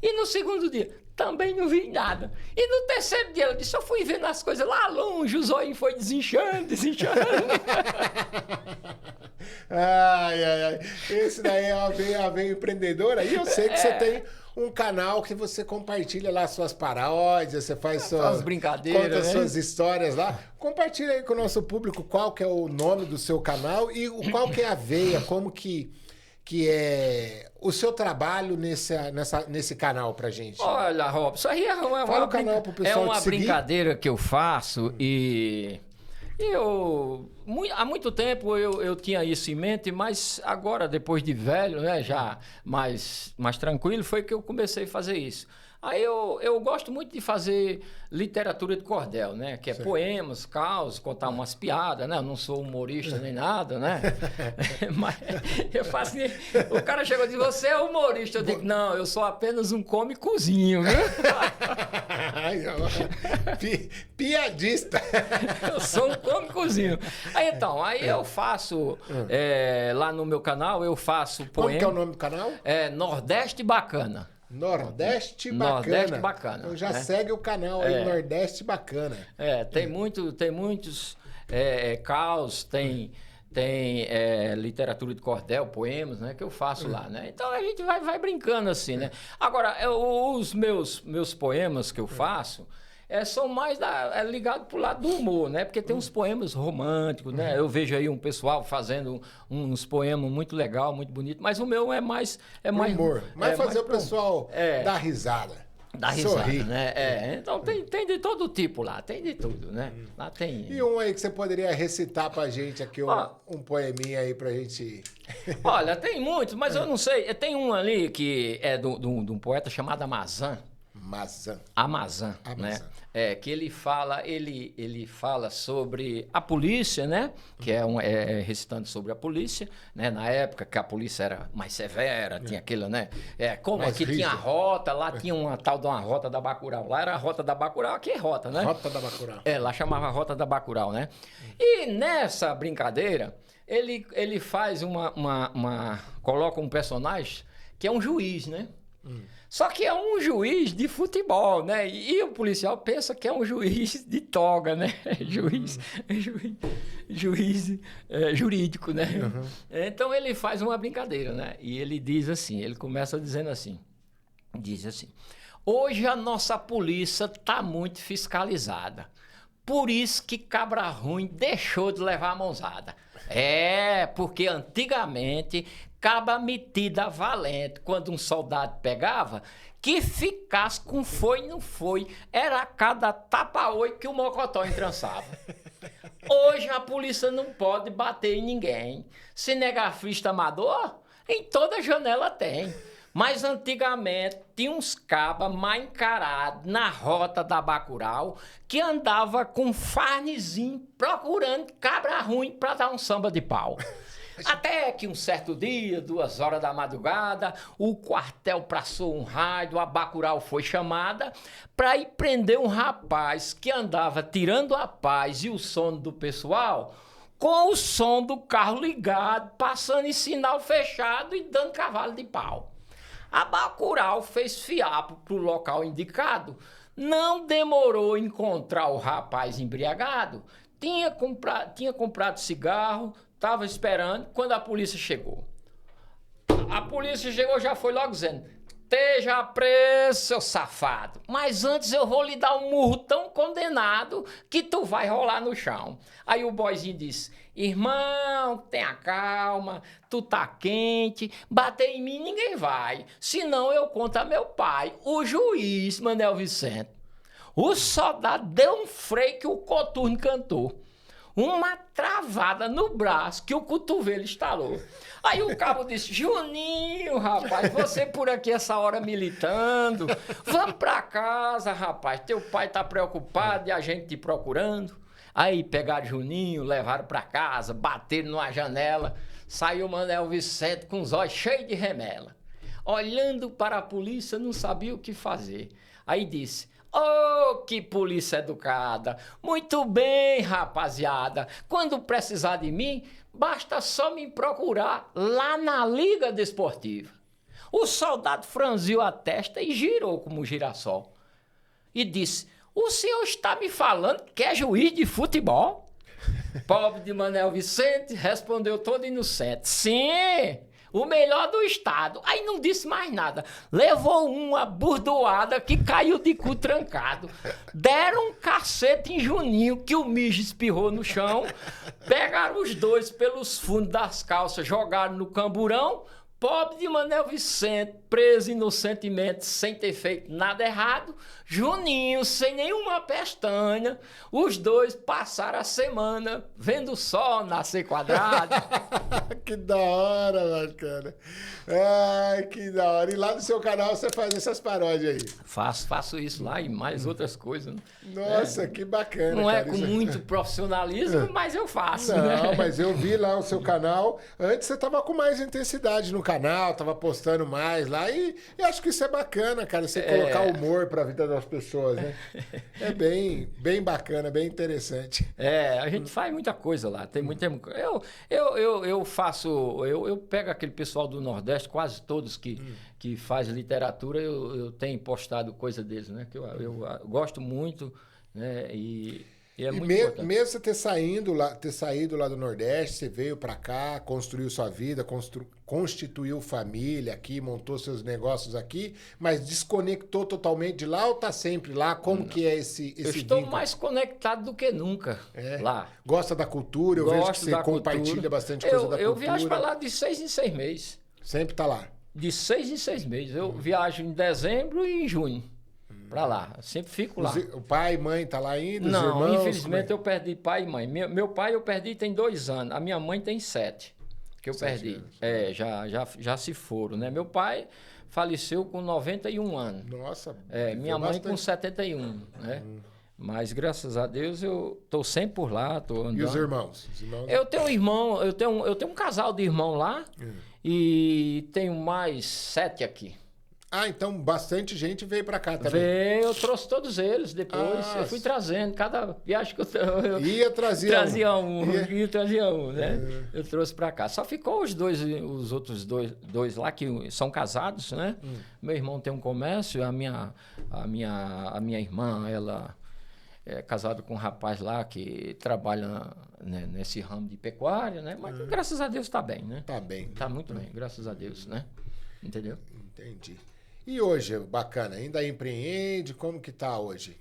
E no segundo dia, também não vi nada. E no terceiro dia ela disse, eu fui vendo as coisas lá longe, o zoinho foi desinchando. Ai. Esse daí é a veia empreendedora. E eu sei que você tem um canal que você compartilha lá suas paródias, você faz suas brincadeiras, conta suas histórias lá. Compartilha aí com o nosso público qual que é o nome do seu canal e qual que é a veia, como que é o seu trabalho nesse canal pra gente. Olha, Robson, isso aí Fala o canal pro pessoal uma te seguir. brincadeira que eu faço e há muito tempo eu tinha isso em mente, mas agora, depois de velho, né, já mais tranquilo, foi que eu comecei a fazer isso. Aí eu gosto muito de fazer literatura de cordel, né? Que é poemas, causos, contar umas piadas, né? Eu não sou humorista nem nada, né? Mas eu faço... O cara chegou e disse, você é humorista. Eu digo, não, eu sou apenas um come-cozinho, viu? Piadista. Eu sou um come-cozinho. Aí eu faço, lá no meu canal, eu faço poema. Como que é o nome do canal? Nordeste Bacana. Nordeste Bacana. Nordeste Bacana. Então já segue o canal aí, Nordeste Bacana. Tem muitos caos, tem literatura de cordel, poemas, né, que eu faço lá, né? Então a gente vai brincando assim, né? Agora, os meus poemas que eu faço são mais ligados pro lado do humor, né? Porque tem uns poemas românticos, né? Eu vejo aí um pessoal fazendo uns poemas muito legal, muito bonito, mas o meu é mais humor. Mas fazer o pessoal dar risada. Dar risada, sorrir. né? Então tem de todo tipo lá, tem de tudo, né? Lá tem. E um aí que você poderia recitar pra gente aqui, um poeminha aí pra gente. Olha, tem muitos, mas eu não sei. Tem um ali que é de um poeta chamado Amazã, né? Que ele fala sobre a polícia, né? Que é recitando sobre a polícia, né? Na época que a polícia era mais severa, tinha aquilo, né? Como mais aqui rígido. tinha a rota, lá tinha uma tal de uma rota da Bacurau. Lá era a rota da Bacurau, aqui é rota, né? Rota da Bacurau. Lá chamava Rota da Bacurau, né? E nessa brincadeira, ele faz coloca um personagem que é um juiz, né? Só que é um juiz de futebol, né? E o policial pensa que é um juiz de toga, né? Juiz jurídico, né? Então ele faz uma brincadeira, né? E ele diz assim, ele começa dizendo assim, hoje a nossa polícia está muito fiscalizada. Por isso que cabra ruim deixou de levar a mãozada. Porque antigamente, cabra metida valente, quando um soldado pegava, que ficasse com foi e não foi, era cada tapa-oi que o mocotó entrançava. Hoje a polícia não pode bater em ninguém. Cinegrafista amador, em toda janela tem. Mas antigamente tinha uns cabas mal encarados na rota da Bacurau que andava com farnezinho procurando cabra ruim para dar um samba de pau. Até que um certo dia, 2 horas da madrugada, o quartel passou um rádio, a Bacurau foi chamada para ir prender um rapaz que andava tirando a paz e o sono do pessoal com o som do carro ligado, passando em sinal fechado e dando cavalo de pau. A Bacurau fez fiapo para o local indicado, não demorou a encontrar o rapaz embriagado, tinha comprado cigarro, estava esperando quando a polícia chegou. A polícia chegou, já foi logo dizendo, esteja preso, seu safado, mas antes eu vou lhe dar um murro tão condenado que tu vai rolar no chão. Aí o boyzinho disse, irmão, tenha calma, tu tá quente, bater em mim ninguém vai, senão eu conto a meu pai, o juiz Manuel Vicente. O soldado deu um freio que o coturno cantou. uma travada no braço que o cotovelo estalou. Aí o cabo disse, Juninho, rapaz, você por aqui essa hora militando, vamos pra casa, rapaz, teu pai tá preocupado e a gente te procurando. Aí pegaram Juninho, levaram pra casa, bateram numa janela, saiu o Manuel Vicente com os olhos cheios de remela. Olhando para a polícia, não sabia o que fazer. Aí disse, oh, que polícia educada! Muito bem, rapaziada. Quando precisar de mim, basta só me procurar lá na Liga Desportiva. O soldado franziu a testa e girou como um girassol. E disse, o senhor está me falando que é juiz de futebol? Pobre de Manuel Vicente respondeu todo inocente. Sim! O melhor do estado. Aí não disse mais nada. Levou uma burdoada que caiu de cu trancado. Deram um cacete em Juninho, que o mijo espirrou no chão. Pegaram os dois pelos fundos das calças, jogaram no camburão. Pobre de Manuel Vicente, preso inocentemente, sem ter feito nada errado. Juninho, sem nenhuma pestana. Os dois passaram a semana vendo o sol nascer quadrado. Que da hora, bacana. Ai, que da hora. E lá no seu canal você faz essas paródias aí? Faço isso lá e mais outras coisas. Né? Nossa, que bacana. Não é cara, com isso... muito profissionalismo, mas eu faço. Não, né? mas eu vi lá o seu canal. Antes você tava com mais intensidade no canal, tava postando mais lá. E acho que isso é bacana, cara. Você colocar humor pra vida das pessoas, né? É bem bacana, bem interessante. A gente faz muita coisa lá. Tem muita. Eu pego aquele pessoal do Nordeste, quase todos que fazem literatura, eu tenho postado coisa deles, né? Que eu gosto muito, né? E é muito importante. Mesmo você ter saído lá do Nordeste, você veio para cá, construiu sua vida, constituiu família aqui, montou seus negócios aqui, mas desconectou totalmente de lá ou tá sempre lá? Como que é esse Eu estou vínculo? mais conectado do que nunca lá. Gosta da cultura? Eu vejo que você compartilha bastante coisa da cultura. Eu viajo para lá de 6 em 6 meses. Sempre tá lá? De 6 em 6 meses. Eu viajo em dezembro e em junho. Pra lá, eu sempre fico lá. O pai e mãe tá lá ainda? Não, os irmãos, infelizmente eu perdi pai e mãe. Meu pai eu perdi tem 2 anos, a minha mãe tem 7, que eu 7 perdi. anos. Já se foram, né? Meu pai faleceu com 91 anos. Nossa, minha mãe com 71, né? Mas graças a Deus eu tô sempre por lá, tô andando. E os irmãos? Eu tenho um irmão, eu tenho um casal de irmão lá e tenho mais 7 aqui. Ah, então bastante gente veio pra cá também. Eu trouxe todos eles depois. Eu fui trazendo. Cada viagem que eu trazia um, né? Eu trouxe pra cá. Só ficou os outros dois lá que são casados, né? Meu irmão tem um comércio, a minha irmã, ela é casada com um rapaz lá que trabalha, né, nesse ramo de pecuária, né? Mas graças a Deus tá bem, né? Tá bem. Tá muito bem, graças a Deus, né? Entendeu? Entendi. E hoje, bacana, ainda empreende? Como que tá hoje?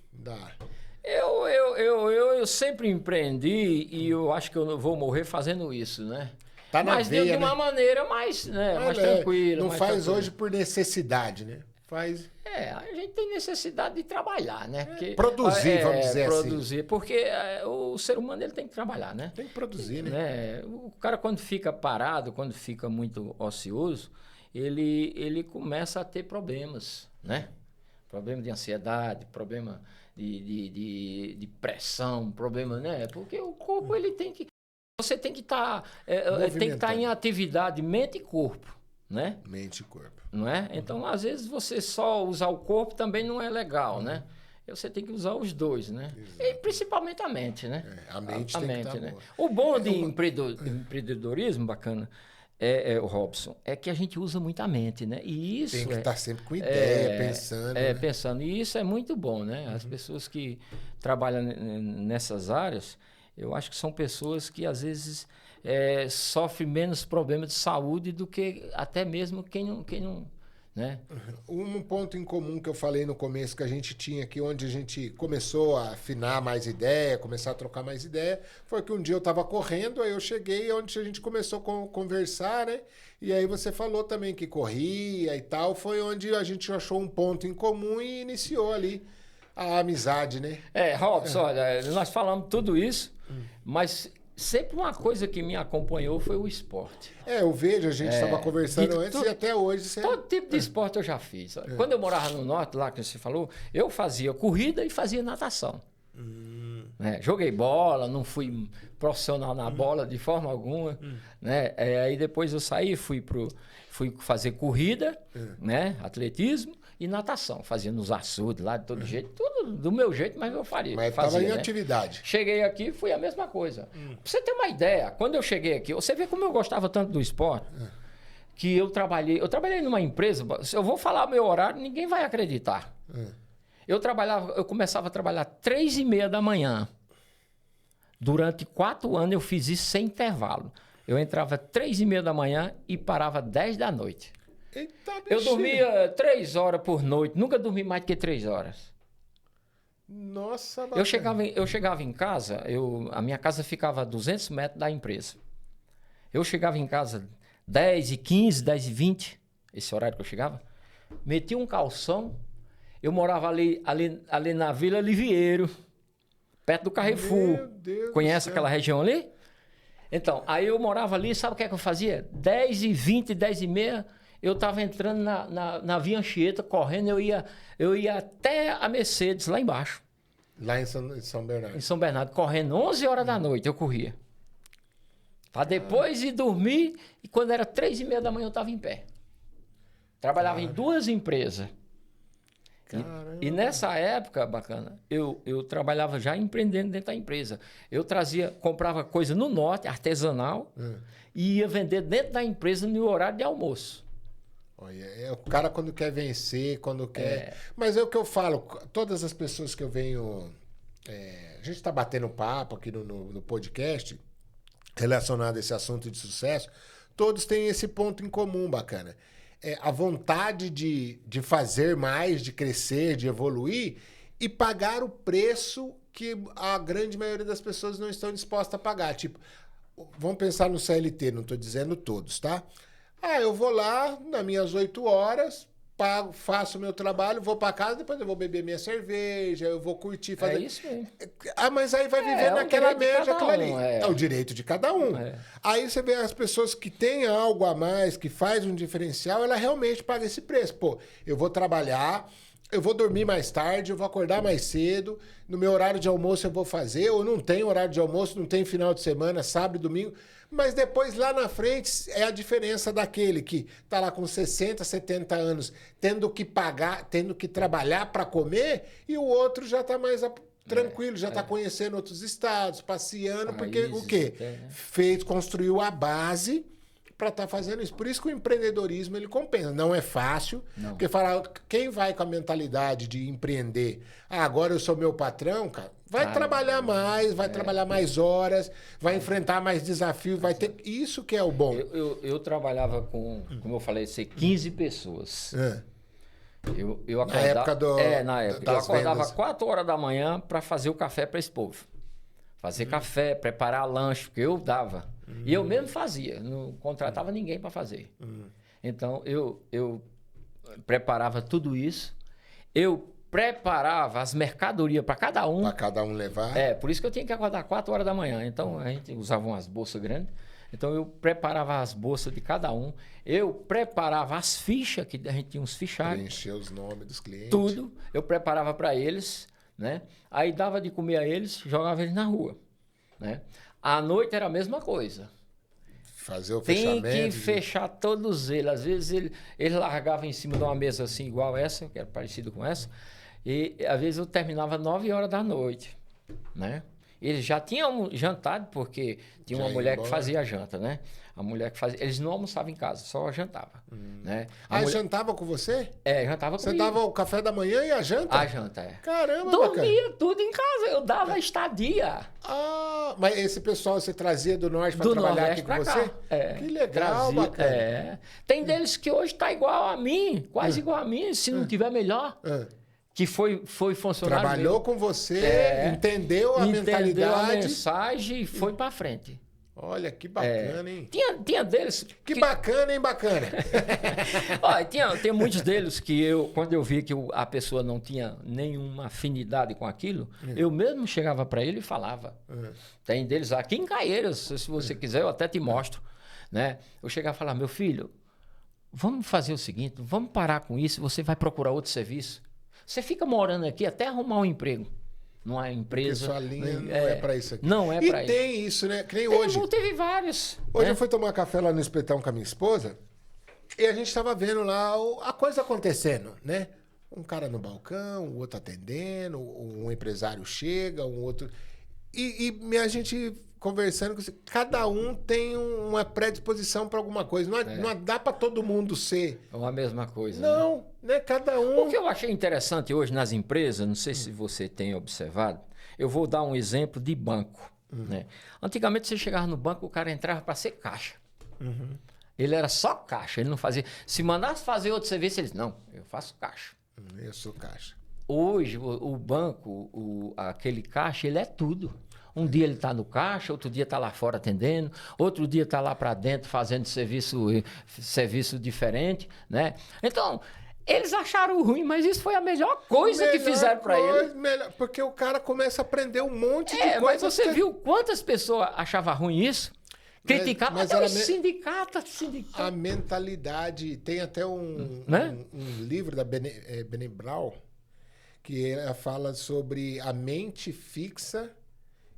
Eu sempre empreendi e eu acho que eu vou morrer fazendo isso, né? Tá na mas veia, de uma maneira mais tranquila. Não faz hoje por necessidade, né? Faz... a gente tem necessidade de trabalhar, né? Porque, produzir, vamos dizer produzir, porque o ser humano ele tem que trabalhar, né? Tem que produzir, né? O cara quando fica parado, quando fica muito ocioso, ele começa a ter problemas, né? Problema de ansiedade, problema de pressão, problema, né? Porque o corpo ele tem que... Você tem que estar em atividade mente e corpo, né? Mente e corpo. Não é? Então, às vezes, você só usar o corpo também não é legal, né? Você tem que usar os dois, né? Exato. E principalmente a mente, né? A mente tem que estar boa. O bom de empreendedorismo, bacana, o Robson, é que a gente usa muito a mente, né? E isso tem que estar sempre com ideia, pensando. Né? Pensando. E isso é muito bom, né? As pessoas que trabalham nessas áreas, eu acho que são pessoas que, às vezes, sofrem menos problemas de saúde do que até mesmo quem não né? Um ponto em comum que eu falei no começo que a gente tinha aqui, onde a gente começou a afinar mais ideia, começar a trocar mais ideia, foi que um dia eu estava correndo, aí eu cheguei onde a gente começou a conversar, né? E aí você falou também que corria e tal, foi onde a gente achou um ponto em comum e iniciou ali a amizade, né? Robson, olha, nós falamos tudo isso, mas sempre uma coisa que me acompanhou foi o esporte. Eu vejo, a gente estava conversando antes e até hoje você... Todo tipo de esporte eu já fiz. Quando eu morava no norte, lá que você falou, eu fazia corrida e fazia natação. Joguei bola, não fui profissional na bola de forma alguma. Né? Aí depois eu saí, fui fazer corrida, né? Atletismo e natação. Fazia nos açudes lá de todo jeito, tudo do meu jeito, mas eu faria. Mas estava em atividade. Cheguei aqui, foi a mesma coisa. Pra você ter uma ideia, quando eu cheguei aqui, você vê como eu gostava tanto do esporte, que eu trabalhei numa empresa, se eu vou falar o meu horário, ninguém vai acreditar. Eu começava a trabalhar 3h30 da manhã. Durante 4 anos eu fiz isso sem intervalo. Eu entrava 3h30 da manhã e parava 10 da noite. Eita, eu dormia 3 horas por noite, nunca dormi mais do que 3 horas. Nossa, eu chegava em casa, a minha casa ficava a 200 metros da empresa. Eu chegava em casa 10h15, 10h20, esse horário que eu chegava, metia um calção. Eu morava ali na Vila Liviero, perto do Carrefour. Conhece aquela região ali? Então, aí eu morava ali, sabe o que é que eu fazia? 10h20, 10h30, eu estava entrando na Via Anchieta, correndo, eu ia até a Mercedes, lá embaixo. Lá em São Bernardo. Em São Bernardo, correndo 11 horas da noite, eu corria. Para depois ir dormir, e quando era 3h30 da manhã eu estava em pé. Trabalhava em 2 empresas. E nessa época, bacana, eu trabalhava já empreendendo dentro da empresa. Eu comprava coisa no norte, artesanal, e ia vender dentro da empresa no horário de almoço. Olha, o cara quando quer vencer, quando quer... Mas é o que eu falo, todas as pessoas que eu venho... a gente está batendo papo aqui no podcast relacionado a esse assunto de sucesso, todos têm esse ponto em comum, bacana. A vontade de fazer mais, de crescer, de evoluir e pagar o preço que a grande maioria das pessoas não estão dispostas a pagar. Tipo, vamos pensar no CLT, não estou dizendo todos, tá? Eu vou lá nas minhas 8 horas, pago, faço o meu trabalho, vou para casa, depois eu vou beber minha cerveja, eu vou curtir, fazer... É isso mesmo. Mas aí vai viver naquela média, aquilo ali. É o direito de cada um. Aí você vê as pessoas que têm algo a mais, que faz um diferencial, ela realmente paga esse preço. Pô, eu vou trabalhar, eu vou dormir mais tarde, eu vou acordar mais cedo, no meu horário de almoço eu vou fazer, ou não tem horário de almoço, não tem final de semana, sábado e domingo... Mas depois, lá na frente, é a diferença daquele que está lá com 60, 70 anos, tendo que pagar, tendo que trabalhar para comer, e o outro já está mais tranquilo, já está conhecendo outros estados, passeando, porque o quê? Construiu a base para estar fazendo isso. Por isso que o empreendedorismo ele compensa. Não é fácil, porque quem vai com a mentalidade de empreender, agora eu sou meu patrão, cara, vai trabalhar mais, vai trabalhar mais horas, vai enfrentar mais desafios, vai ter... Isso que é o bom. Eu trabalhava com, como eu falei, 15 pessoas. Eu acordava, na época. Eu acordava às 4 horas da manhã para fazer o café para esse povo. Fazer café, preparar lanche, porque eu dava. E eu mesmo fazia, não contratava ninguém para fazer. Então, eu preparava tudo isso. Eu preparava as mercadorias para cada um. Para cada um levar. Por isso que eu tinha que acordar 4 horas da manhã. Então, a gente usava umas bolsas grandes. Então, eu preparava as bolsas de cada um. Eu preparava as fichas, que a gente tinha uns fichários. Preencher os nomes dos clientes. Tudo. Eu preparava para eles, né? Aí dava de comer a eles, jogava eles na rua, né? À noite era a mesma coisa. Fazer o fechamento. Tem que fechar todos eles. Às vezes ele largava em cima de uma mesa assim, igual essa, que era parecido com essa. E às vezes eu terminava 9 horas da noite, né? Eles já tinham jantado, porque tinha uma mulher que fazia a janta, né? A mulher que fazia... Eles não almoçavam em casa, só jantava, né? Jantava com você? Jantava comigo. Você dava o café da manhã e a janta? A janta, Caramba, dormia tudo em casa, eu dava estadia. Mas esse pessoal você trazia do norte para trabalhar aqui com você? Que legal, bacana. Tem deles que hoje tá igual a mim, quase igual a mim, se não tiver melhor. Que foi funcionário. Trabalhou com você, entendeu a mentalidade. A mensagem e foi para frente. Olha, que bacana, hein? Tinha deles... Que bacana, hein? Bacana. Olha, tem muitos deles que quando eu vi que a pessoa não tinha nenhuma afinidade com aquilo, eu mesmo chegava para ele e falava. Tem deles aqui em Caieiras, se você quiser, eu até te mostro. Né? Eu chegava e falava, meu filho, vamos fazer o seguinte, vamos parar com isso, você vai procurar outro serviço. Você fica morando aqui até arrumar um emprego. Numa empresa. Porque sua linha não é para isso aqui. Não é para isso. E tem isso, né? Que nem hoje. Teve vários. Hoje né? eu fui tomar café lá no Espetão com a minha esposa e a gente estava vendo lá a coisa acontecendo, né? Um cara no balcão, o outro atendendo, um empresário chega, um outro... E a gente conversando, cada um tem uma predisposição para alguma coisa. Não dá para todo mundo ser... É a mesma coisa. Não, né? Cada um... O que eu achei interessante hoje nas empresas, não sei se você tem observado, eu vou dar um exemplo de banco. Né? Antigamente você chegava no banco, o cara entrava para ser caixa. Ele era só caixa, ele não fazia... Se mandasse fazer outro serviço, ele disse, não, eu faço caixa. Eu sou caixa. Hoje, o banco, aquele caixa, ele é tudo. Um dia ele está no caixa, outro dia está lá fora atendendo, outro dia está lá para dentro fazendo serviço diferente, né? Então, eles acharam ruim, mas isso foi a melhor coisa que fizeram para ele. Porque o cara começa a aprender um monte de coisa. Mas você viu quantas pessoas achavam ruim isso? Criticavam, mas era sindicato. A mentalidade, tem até um livro da Brené Brown, que ela fala sobre a mente fixa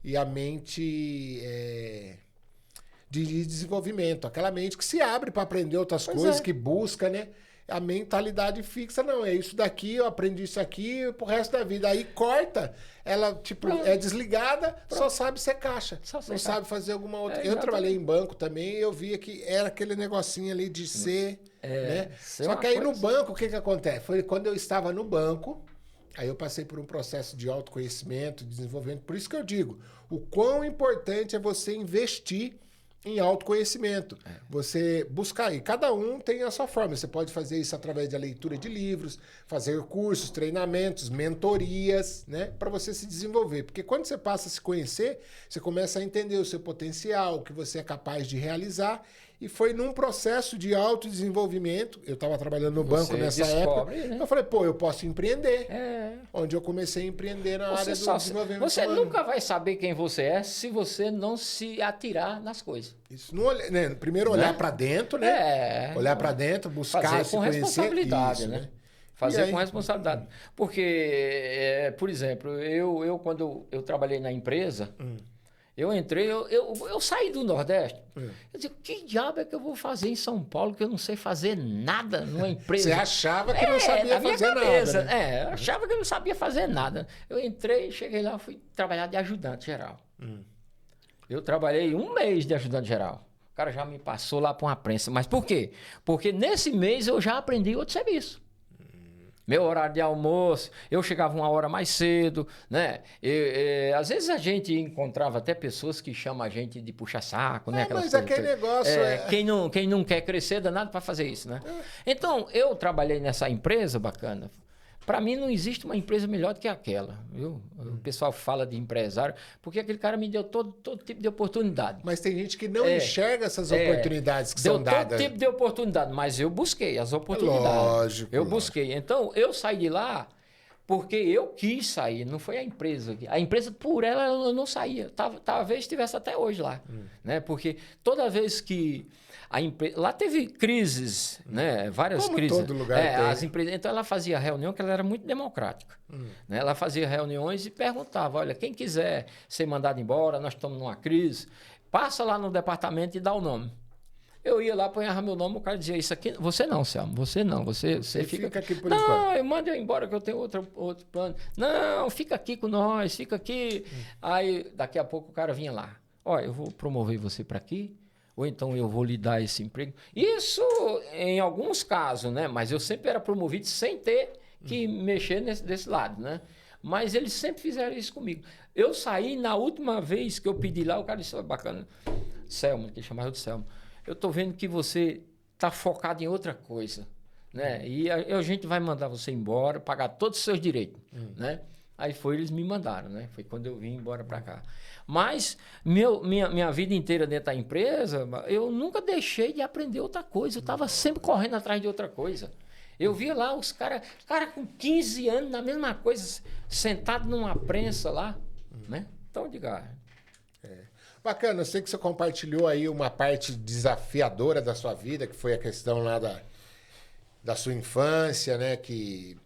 e a mente de desenvolvimento. Aquela mente que se abre para aprender outras coisas, que busca, né? A mentalidade fixa, não, é isso daqui, eu aprendi isso aqui pro resto da vida. Aí corta, ela tipo é desligada, só sabe ser caixa. Não sabe fazer alguma outra. Eu trabalhei em banco também e eu via que era aquele negocinho ali de ser, né? Só que aí no banco, o que acontece? Foi quando eu estava no banco, aí eu passei por um processo de autoconhecimento, de desenvolvimento. Por isso que eu digo, o quão importante é você investir em autoconhecimento. Você buscar, e cada um tem a sua forma. Você pode fazer isso através da leitura de livros, fazer cursos, treinamentos, mentorias, né? Para você se desenvolver. Porque quando você passa a se conhecer, você começa a entender o seu potencial, o que você é capaz de realizar. E foi num processo de autodesenvolvimento. Eu estava trabalhando no banco nessa época. Né? Eu falei, eu posso empreender. Onde eu comecei a empreender na área do desenvolvimento Você humano. nunca vai saber quem você é se você não se atirar nas coisas. Isso, né? Primeiro olhar para dentro, né? Olhar para dentro, buscar fazer se com conhecer. responsabilidade, isso, né? Fazer com responsabilidade. Porque, por exemplo, quando eu trabalhei na empresa... Eu entrei, eu saí do Nordeste. Eu digo, que diabo é que eu vou fazer em São Paulo que eu não sei fazer nada numa empresa? Você achava que não sabia fazer nada, né? Eu achava que eu não sabia fazer nada. Eu entrei, cheguei lá, fui trabalhar de ajudante geral. Eu trabalhei 1 mês de ajudante geral. O cara já me passou lá para uma prensa. Mas por quê? Porque nesse mês eu já aprendi outro serviço. Meu horário de almoço, eu chegava 1 hora mais cedo, né? Às vezes a gente encontrava até pessoas que chamam a gente de puxa-saco, né? Mas aquele negócio Quem não quer crescer, danado para fazer isso, né? Então, eu trabalhei nessa empresa bacana. Para mim, não existe uma empresa melhor do que aquela, viu? O pessoal fala de empresário, porque aquele cara me deu todo tipo de oportunidade. Mas tem gente que não enxerga essas oportunidades que são dadas. Deu todo tipo de oportunidade, mas eu busquei as oportunidades. Lógico. Eu busquei. Então, eu saí de lá porque eu quis sair, não foi a empresa. A empresa, por ela, eu não saía. Talvez estivesse até hoje lá. Né? Porque toda vez que... Lá teve crises, né? Várias Como crises. todo lugar tem. As empresas, então ela fazia reunião, que ela era muito democrática. Né? Ela fazia reuniões e perguntava, olha, quem quiser ser mandado embora, nós estamos numa crise, passa lá no departamento e dá o nome. Eu ia lá, punhava meu nome, o cara dizia, isso aqui, você não, Selmo, você não, você fica aqui por não, enquanto. eu mando eu embora que eu tenho outro plano. Não, fica aqui com nós, fica aqui. Aí, daqui a pouco o cara vinha lá, olha, eu vou promover você para aqui, ou então eu vou lhe dar esse emprego. Isso em alguns casos, né? Mas eu sempre era promovido sem ter que mexer desse lado, né? Mas eles sempre fizeram isso comigo. Eu saí, na última vez que eu pedi lá, o cara disse, bacana, Selmo, que ele chamava de Selmo, eu estou vendo que você está focado em outra coisa, né? E a gente vai mandar você embora, pagar todos os seus direitos, né? Aí eles me mandaram, né? Foi quando eu vim embora para cá. Mas minha vida inteira dentro da empresa, eu nunca deixei de aprender outra coisa. Eu estava sempre correndo atrás de outra coisa. Eu via lá os caras com 15 anos na mesma coisa, sentado numa prensa lá, né? Então, diga. Bacana, eu sei que você compartilhou aí uma parte desafiadora da sua vida, que foi a questão lá da sua infância, né? Que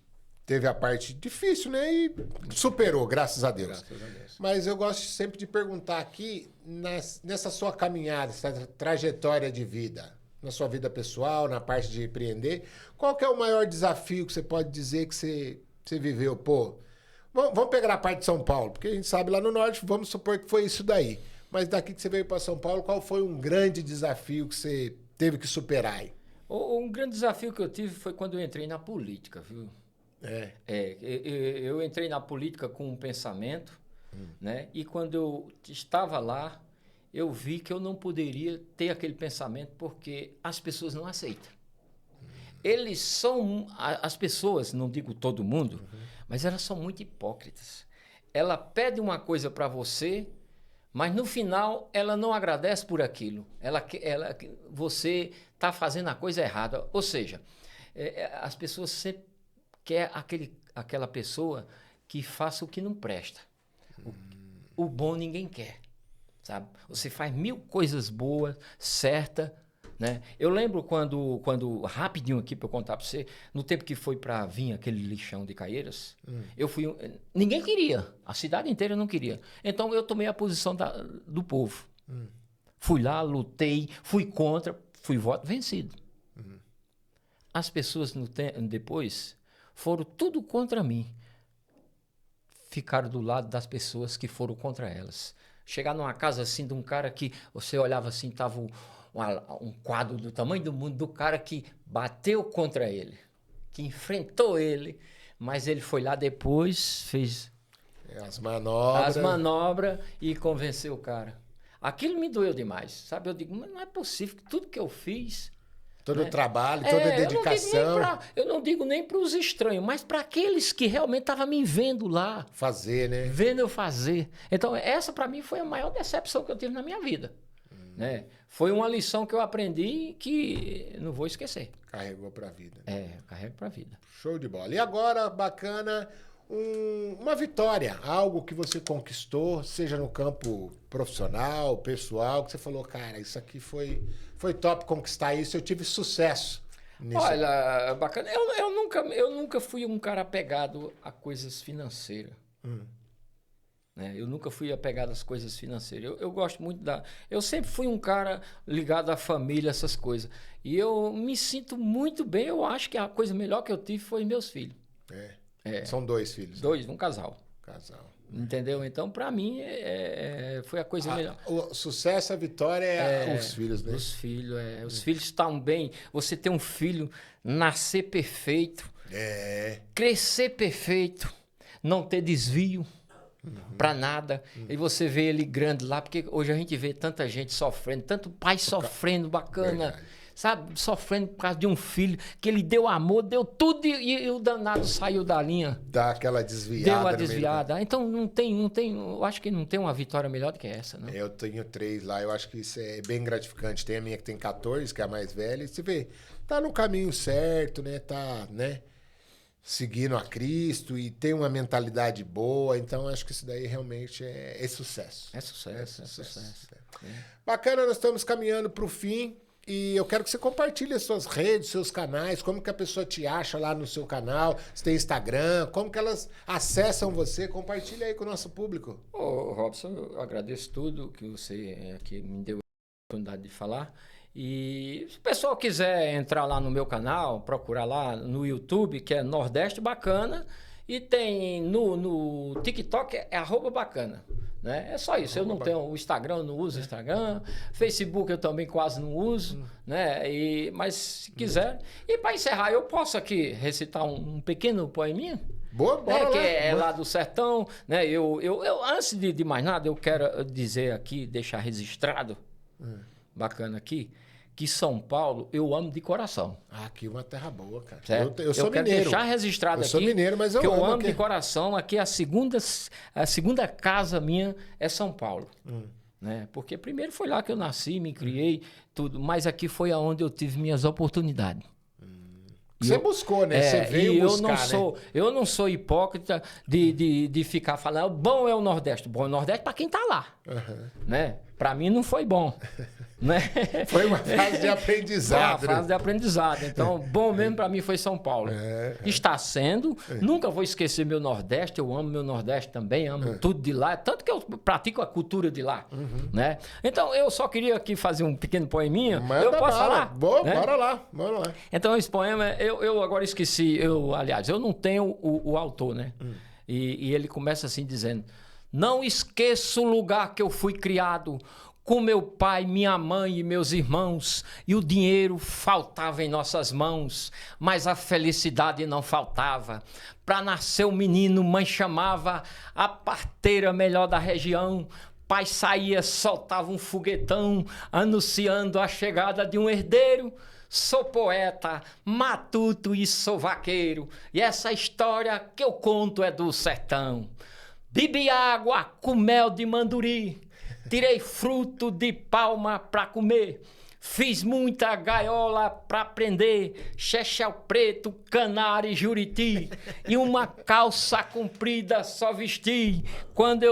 teve a parte difícil, né? E superou, graças a Deus. Graças a Deus. Mas eu gosto sempre de perguntar aqui, nessa sua caminhada, essa trajetória de vida, na sua vida pessoal, na parte de empreender, qual que é o maior desafio que você pode dizer que você viveu? Pô, vamos pegar a parte de São Paulo, porque a gente sabe lá no Norte, vamos supor que foi isso daí. Mas daqui que você veio para São Paulo, qual foi um grande desafio que você teve que superar aí? Um grande desafio que eu tive foi quando eu entrei na política, viu? Eu entrei na política com um pensamento, né? E quando eu estava lá, eu vi que eu não poderia ter aquele pensamento porque as pessoas não aceitam. As pessoas, não digo todo mundo, mas elas são muito hipócritas. Ela pede uma coisa para você, mas no final ela não agradece por aquilo. Você está fazendo a coisa errada. Ou seja, as pessoas sempre querem aquela pessoa que faça o que não presta. O bom ninguém quer, sabe? Você faz 1000 coisas boas, certa, né? Eu lembro quando rapidinho aqui para eu contar para você, no tempo que foi para vir aquele lixão de Caieiras, ninguém queria, a cidade inteira não queria. Então eu tomei a posição do povo. Fui lá, lutei, fui contra, fui voto vencido. As pessoas depois foram tudo contra mim. Ficaram do lado das pessoas que foram contra elas. Chegar numa casa assim de um cara que você olhava assim, estava um quadro do tamanho do mundo do cara que bateu contra ele, que enfrentou ele, mas ele foi lá depois, fez as manobras e convenceu o cara. Aquilo me doeu demais, sabe? Eu digo, mas não é possível que tudo que eu fiz... Todo o trabalho, toda a dedicação. Eu não digo nem para os estranhos, mas para aqueles que realmente estavam me vendo lá. Fazer, né? Vendo eu fazer. Então, essa para mim foi a maior decepção que eu tive na minha vida. Né? Foi uma lição que eu aprendi que não vou esquecer. Carregou para a vida. Carrego para a vida. Show de bola. E agora, bacana, uma vitória, algo que você conquistou, seja no campo profissional, pessoal, que você falou, cara, isso aqui foi top conquistar isso, eu tive sucesso nisso. Olha, bacana, eu nunca fui um cara apegado a coisas financeiras. Né? Eu nunca fui apegado às coisas financeiras. Eu gosto muito eu sempre fui um cara ligado à família, essas coisas. E eu me sinto muito bem, eu acho que a coisa melhor que eu tive foi meus filhos. São 2 filhos. 2, um casal. Entendeu? Então, para mim, foi a coisa melhor. O sucesso, a vitória é os filhos, né? Os filhos, Os filhos estão bem. Você ter um filho, nascer perfeito, crescer perfeito, não ter desvio para nada. E você vê ele grande lá, porque hoje a gente vê tanta gente sofrendo, tanto pai sofrendo, bacana. Verdade. Sabe, sofrendo por causa de um filho, que ele deu amor, deu tudo e o danado saiu da linha. Dá aquela desviada. Deu uma desviada. Então não tem, eu acho que não tem uma vitória melhor do que essa, não. Eu tenho 3 lá, eu acho que isso é bem gratificante. Tem a minha que tem 14, que é a mais velha, e você vê, tá no caminho certo, né? Tá, né? Seguindo a Cristo e tem uma mentalidade boa, então acho que isso daí realmente é sucesso. É sucesso. Bacana, nós estamos caminhando para o fim. E eu quero que você compartilhe as suas redes, seus canais, como que a pessoa te acha lá no seu canal, se tem Instagram, como que elas acessam você, compartilha aí com o nosso público. Robson, eu agradeço tudo que você que me deu a oportunidade de falar. E se o pessoal quiser entrar lá no meu canal, procurar lá no YouTube, que é Nordeste Bacana, e tem no TikTok, é @bacana. Né? É só isso, eu não tenho o Instagram, eu não uso o Instagram, Facebook eu também quase não uso, né? Mas se quiser. E para encerrar, eu posso aqui recitar um pequeno poeminha? Boa, bora que lá. É lá do sertão, né? Eu antes de mais nada, eu quero dizer aqui, deixar registrado, bacana aqui, que São Paulo eu amo de coração. Aqui uma terra boa, cara. Certo? Eu sou quero mineiro. deixar registrado aqui. Eu sou mineiro, mas eu que amo eu amo aqui. de coração. Aqui a segunda casa minha é São Paulo. Né? Porque primeiro foi lá que eu nasci, me criei, tudo. Mas aqui foi aonde eu tive minhas oportunidades. Você buscou, né? Você veio buscar, eu não sou hipócrita de ficar falando, bom é o Nordeste. Bom é o Nordeste para quem tá lá. Né? Para mim não foi bom. Né? Foi uma fase de aprendizado. Foi uma fase de aprendizado. Então, bom mesmo para mim foi São Paulo. Está sendo. Nunca vou esquecer meu Nordeste. Eu amo meu Nordeste também. Amo tudo de lá. Tanto que eu pratico a cultura de lá. Né? Então, eu só queria aqui fazer um pequeno poeminha. Manda eu posso falar? Boa, né? Bora lá. Então, esse poema, eu agora esqueci. Aliás, eu não tenho o autor, né? E ele começa assim dizendo: não esqueço o lugar que eu fui criado, com meu pai, minha mãe e meus irmãos, e o dinheiro faltava em nossas mãos, mas a felicidade não faltava. Para nascer o menino, mãe chamava a parteira melhor da região. Pai saía, soltava um foguetão, anunciando a chegada de um herdeiro. Sou poeta, matuto e sou vaqueiro, e essa história que eu conto é do sertão. Bebi água com mel de manduri, tirei fruto de palma pra comer, fiz muita gaiola pra prender, chechel preto, canário e juriti, e uma calça comprida só vesti quando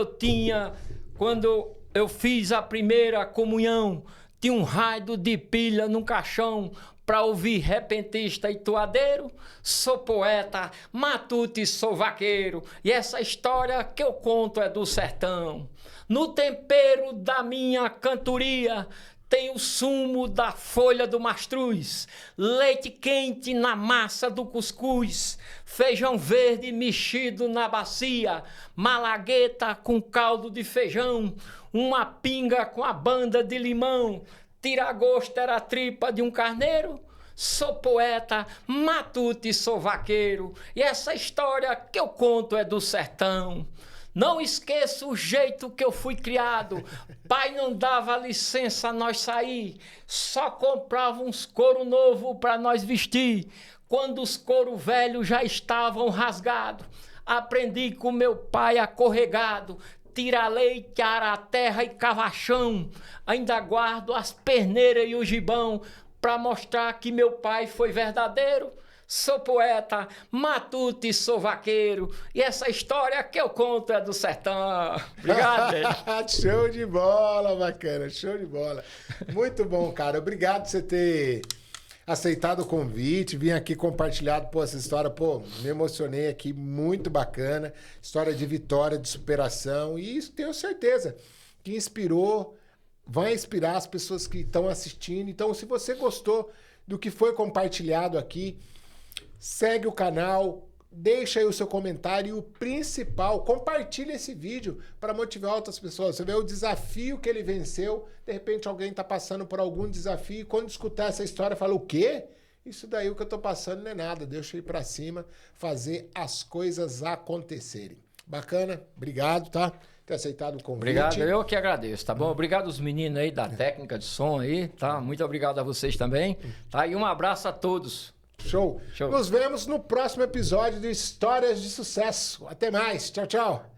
eu fiz a primeira comunhão. Tinha um raio de pilha num caixão pra ouvir repentista e toadeiro. Sou poeta, matuto e sou vaqueiro, e essa história que eu conto é do sertão. No tempero da minha cantoria tem o sumo da folha do mastruz, leite quente na massa do cuscuz, feijão verde mexido na bacia, malagueta com caldo de feijão, uma pinga com a banda de limão, tira-gosto era a tripa de um carneiro. Sou poeta, matuto e sou vaqueiro, e essa história que eu conto é do sertão. Não esqueço o jeito que eu fui criado, pai não dava licença a nós sair, só comprava uns couro novo para nós vestir, quando os couro velhos já estavam rasgados. Aprendi com meu pai acorregado, tira leite, ara a terra e cavachão, ainda guardo as perneiras e o gibão, para mostrar que meu pai foi verdadeiro. Sou poeta, matuto e sou vaqueiro, e essa história que eu conto é do sertão. Obrigado, Show de bola, bacana, show de bola. Muito bom, cara. Obrigado por você ter aceitado o convite, vim aqui compartilhar essa história. Me emocionei aqui, muito bacana. História de vitória, de superação, e isso tenho certeza que inspirou, vai inspirar as pessoas que estão assistindo. Então, se você gostou do que foi compartilhado aqui, segue o canal, deixa aí o seu comentário e o principal, compartilha esse vídeo para motivar outras pessoas. Você vê o desafio que ele venceu, de repente alguém está passando por algum desafio e quando escutar essa história fala, o quê? Isso daí o que eu estou passando não é nada, deixa eu ir para cima, fazer as coisas acontecerem. Bacana? Obrigado, tá? Ter aceitado o convite. Obrigado, eu que agradeço, tá bom? Obrigado aos meninos aí da técnica de som aí, tá? Muito obrigado a vocês também, tá? E um abraço a todos. Show. Nos vemos no próximo episódio de Histórias de Sucesso. Até mais. Tchau, tchau.